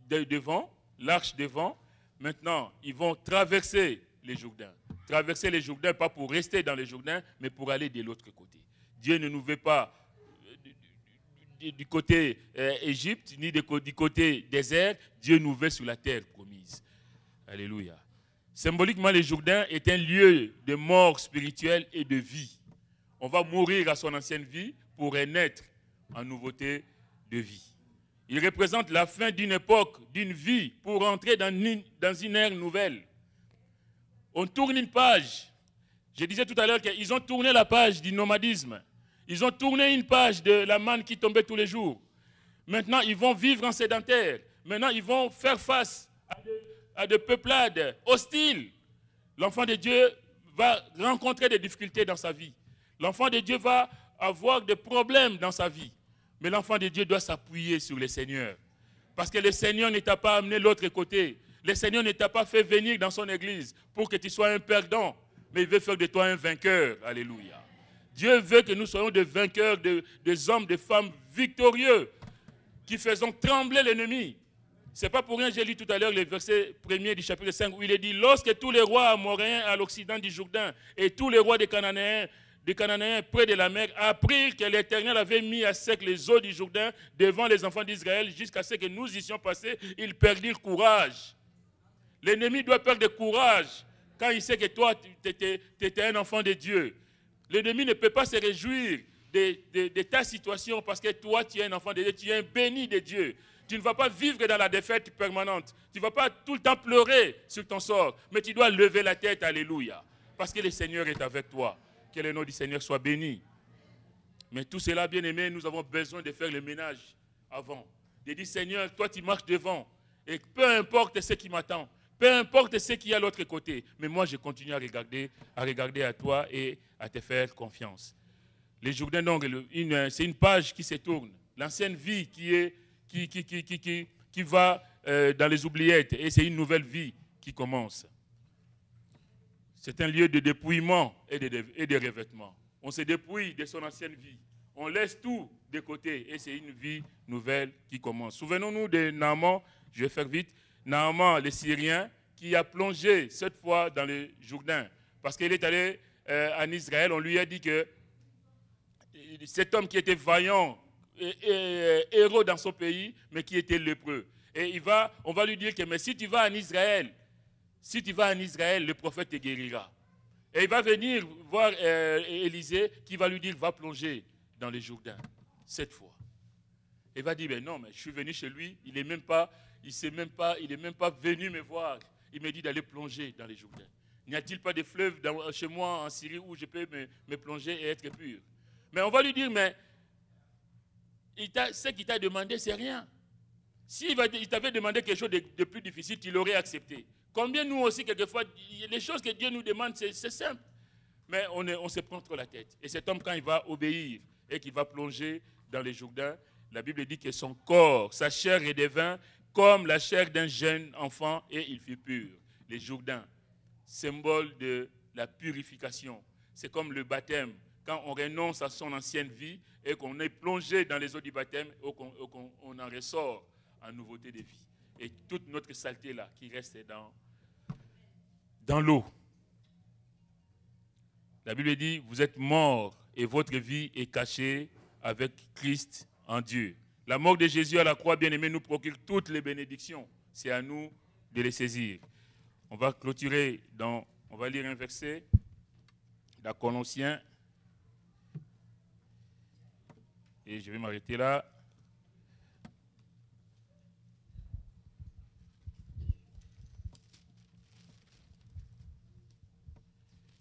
devant, l'arche devant. Maintenant, ils vont traverser les Jourdains. Traverser les Jourdains, pas pour rester dans les Jourdains, mais pour aller de l'autre côté. Dieu ne nous veut pas du côté Égypte, ni du côté désert. Dieu nous veut sur la terre promise. Alléluia. Symboliquement, le Jourdain est un lieu de mort spirituelle et de vie. On va mourir à son ancienne vie pour renaître en nouveauté de vie. Il représente la fin d'une époque, d'une vie, pour entrer dans une ère nouvelle. On tourne une page. Je disais tout à l'heure qu'ils ont tourné la page du nomadisme. Ils ont tourné une page de la manne qui tombait tous les jours. Maintenant, ils vont vivre en sédentaire. Maintenant, ils vont faire face à des peuplades hostiles. L'enfant de Dieu va rencontrer des difficultés dans sa vie. L'enfant de Dieu va avoir des problèmes dans sa vie. Mais l'enfant de Dieu doit s'appuyer sur le Seigneur. Parce que le Seigneur ne t'a pas amené de l'autre côté. Le Seigneur ne t'a pas fait venir dans son église pour que tu sois un perdant. Mais il veut faire de toi un vainqueur. Alléluia. Dieu veut que nous soyons des vainqueurs, des hommes, des femmes victorieux qui faisons trembler l'ennemi. Ce n'est pas pour rien, j'ai lu tout à l'heure le verset 1er du chapitre 5 où il est dit « Lorsque tous les rois amoréens à l'occident du Jourdain et tous les rois des Cananéens près de la mer apprirent que l'Éternel avait mis à sec les eaux du Jourdain devant les enfants d'Israël jusqu'à ce que nous y soyons passés, ils perdirent courage. » L'ennemi doit perdre courage quand il sait que toi, tu étais un enfant de Dieu. L'ennemi ne peut pas se réjouir de ta situation parce que toi, tu es un enfant de Dieu, tu es un béni de Dieu. Tu ne vas pas vivre dans la défaite permanente. Tu ne vas pas tout le temps pleurer sur ton sort, mais tu dois lever la tête, alléluia, parce que le Seigneur est avec toi. Que le nom du Seigneur soit béni. Mais tout cela, bien aimé, nous avons besoin de faire le ménage avant. De dire, Seigneur, toi tu marches devant. Et peu importe ce qui m'attend, peu importe ce qu'il y a à l'autre côté, mais moi je continue à regarder à toi et à te faire confiance. Les Jourdains, donc, c'est une page qui se tourne. L'ancienne vie qui va dans les oubliettes. Et c'est une nouvelle vie qui commence. C'est un lieu de dépouillement et de revêtement. On se dépouille de son ancienne vie. On laisse tout de côté et c'est une vie nouvelle qui commence. Souvenons-nous de Naaman, je vais faire vite, Naaman, le Syrien, qui a plongé cette fois dans le Jourdain. Parce qu'il est allé en Israël, on lui a dit que cet homme qui était vaillant, héros dans son pays, mais qui était lépreux. Et on va lui dire que mais si tu vas en Israël, le prophète te guérira. Et il va venir voir Élisée qui va lui dire, va plonger dans le Jourdain, cette fois. Il va dire, mais non, mais je suis venu chez lui, il n'est même pas venu me voir. Il me dit d'aller plonger dans le Jourdain. N'y a-t-il pas de fleuve chez moi en Syrie où je peux me plonger et être pur? Mais on va lui dire, mais ce qu'il t'a demandé, c'est rien. S'il t'avait demandé quelque chose de plus difficile, tu l'aurais accepté. Combien nous aussi, quelquefois, les choses que Dieu nous demande, c'est simple. Mais on se prend trop la tête. Et cet homme, quand il va obéir et qu'il va plonger dans les Jourdains, la Bible dit que son corps, sa chair redevint comme la chair d'un jeune enfant et il fut pur. Les Jourdains, symbole de la purification. C'est comme le baptême. Quand on renonce à son ancienne vie et qu'on est plongé dans les eaux du baptême et qu'on en ressort en nouveauté de vie. et toute notre saleté là qui reste dans l'eau. La Bible dit, vous êtes morts et votre vie est cachée avec Christ en Dieu. La mort de Jésus à la croix, bien-aimé, nous procure toutes les bénédictions. C'est à nous de les saisir. On va clôturer on va lire un verset dans Colossiens. Et je vais m'arrêter là.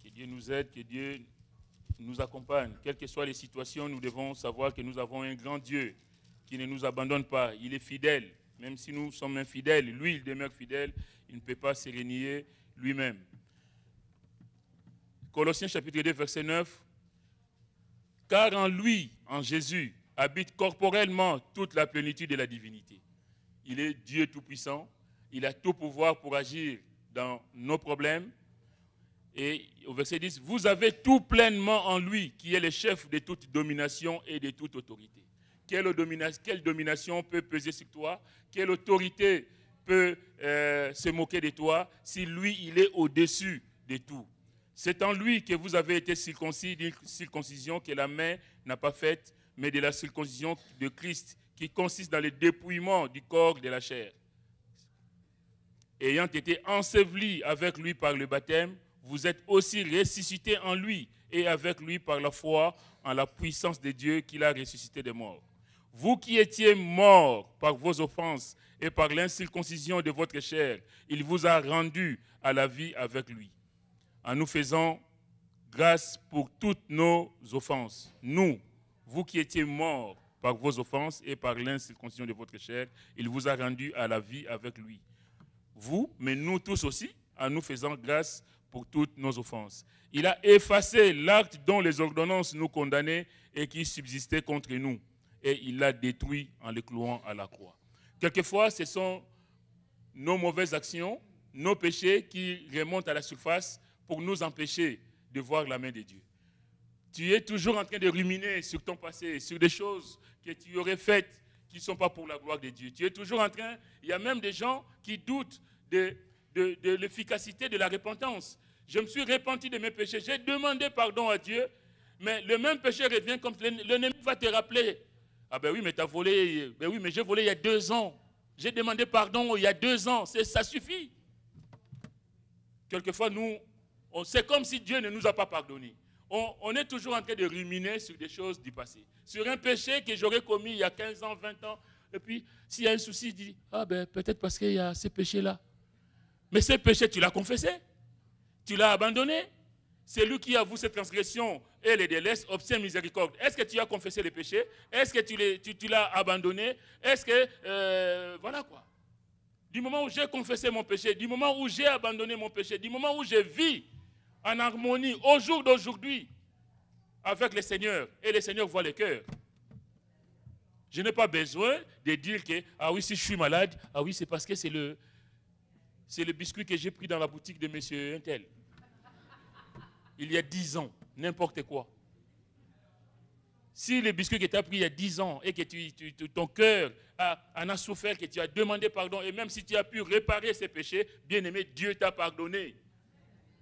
Que Dieu nous aide, que Dieu nous accompagne. Quelles que soient les situations, nous devons savoir que nous avons un grand Dieu qui ne nous abandonne pas. Il est fidèle. Même si nous sommes infidèles, lui, il demeure fidèle. Il ne peut pas se renier lui-même. Colossiens chapitre 2, verset 9. Car en lui, en Jésus, habite corporellement toute la plénitude de la divinité. Il est Dieu tout-puissant. Il a tout pouvoir pour agir dans nos problèmes. Et au verset 10, vous avez tout pleinement en lui, qui est le chef de toute domination et de toute autorité. Quelle domination peut peser sur toi? Quelle autorité peut se moquer de toi si lui, il est au-dessus de tout? C'est en lui que vous avez été circoncis d'une circoncision que la main n'a pas faite, mais de la circoncision de Christ, qui consiste dans le dépouillement du corps de la chair. Ayant été ensevelis avec lui par le baptême, vous êtes aussi ressuscités en lui et avec lui par la foi en la puissance de Dieu qui l'a ressuscité des morts. Vous qui étiez morts par vos offenses et par l'incirconcision de votre chair, il vous a rendus à la vie avec lui, en nous faisant grâce pour toutes nos offenses. Nous, vous qui étiez morts par vos offenses et par l'incirconcision de votre chair, il vous a rendus à la vie avec lui. Vous, mais nous tous aussi, en nous faisant grâce pour toutes nos offenses. Il a effacé l'acte dont les ordonnances nous condamnaient et qui subsistait contre nous. Et il l'a détruit en le clouant à la croix. Quelquefois, ce sont nos mauvaises actions, nos péchés qui remontent à la surface pour nous empêcher de voir la main de Dieu. Tu es toujours en train de ruminer sur ton passé, sur des choses que tu aurais faites qui ne sont pas pour la gloire de Dieu. Tu es toujours en train, il y a même des gens qui doutent de l'efficacité de la repentance. Je me suis repenti de mes péchés, j'ai demandé pardon à Dieu, mais le même péché revient comme l'ennemi va te rappeler. Ah ben oui, mais tu as volé, ben oui, mais j'ai volé il y a 2 ans. J'ai demandé pardon il y a 2 ans, ça suffit. Quelquefois, c'est comme si Dieu ne nous a pas pardonné. On est toujours en train de ruminer sur des choses du passé. Sur un péché que j'aurais commis il y a 15 ans, 20 ans. Et puis, s'il y a un souci, il dit, ah ben peut-être parce qu'il y a ce péché-là. Mais ce péché, tu l'as confessé. Tu l'as abandonné. C'est lui qui avoue cette transgression et les délaisse, obtient miséricorde. Est-ce que tu as confessé les péchés? Est-ce que tu l'as abandonné? Est-ce que... voilà quoi. Du moment où j'ai confessé mon péché, du moment où j'ai abandonné mon péché, du moment où je vis en harmonie au jour d'aujourd'hui avec le Seigneur, et le Seigneur voit le cœur. Je n'ai pas besoin de dire que, ah oui, si je suis malade, ah oui, c'est parce que c'est le biscuit que j'ai pris dans la boutique de monsieur Intel. Il y a 10 ans, n'importe quoi. Si le biscuit que tu as pris il y a 10 ans et que ton cœur en a souffert, que tu as demandé pardon, et même si tu as pu réparer ces péchés, bien aimé, Dieu t'a pardonné.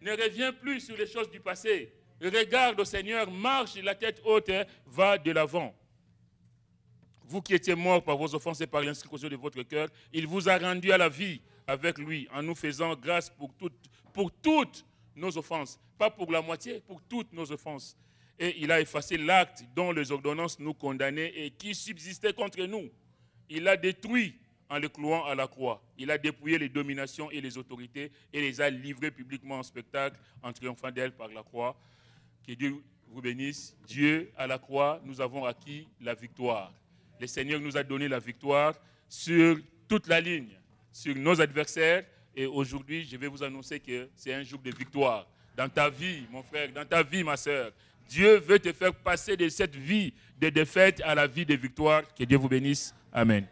Ne reviens plus sur les choses du passé. Regarde au Seigneur, marche la tête haute, va de l'avant. Vous qui étiez morts par vos offenses et par l'incirconcision de votre cœur, il vous a rendu à la vie avec lui, en nous faisant grâce pour toutes nos offenses. Pas pour la moitié, pour toutes nos offenses. Et il a effacé l'acte dont les ordonnances nous condamnaient et qui subsistait contre nous. Il l'a détruit en le clouant à la croix. Il a dépouillé les dominations et les autorités et les a livrées publiquement en spectacle en triomphant d'elles par la croix. Que Dieu vous bénisse. Dieu, à la croix, nous avons acquis la victoire. Le Seigneur nous a donné la victoire sur toute la ligne, sur nos adversaires. Et aujourd'hui, je vais vous annoncer que c'est un jour de victoire. Dans ta vie, mon frère, dans ta vie, ma soeur, Dieu veut te faire passer de cette vie de défaite à la vie de victoire. Que Dieu vous bénisse. Amen.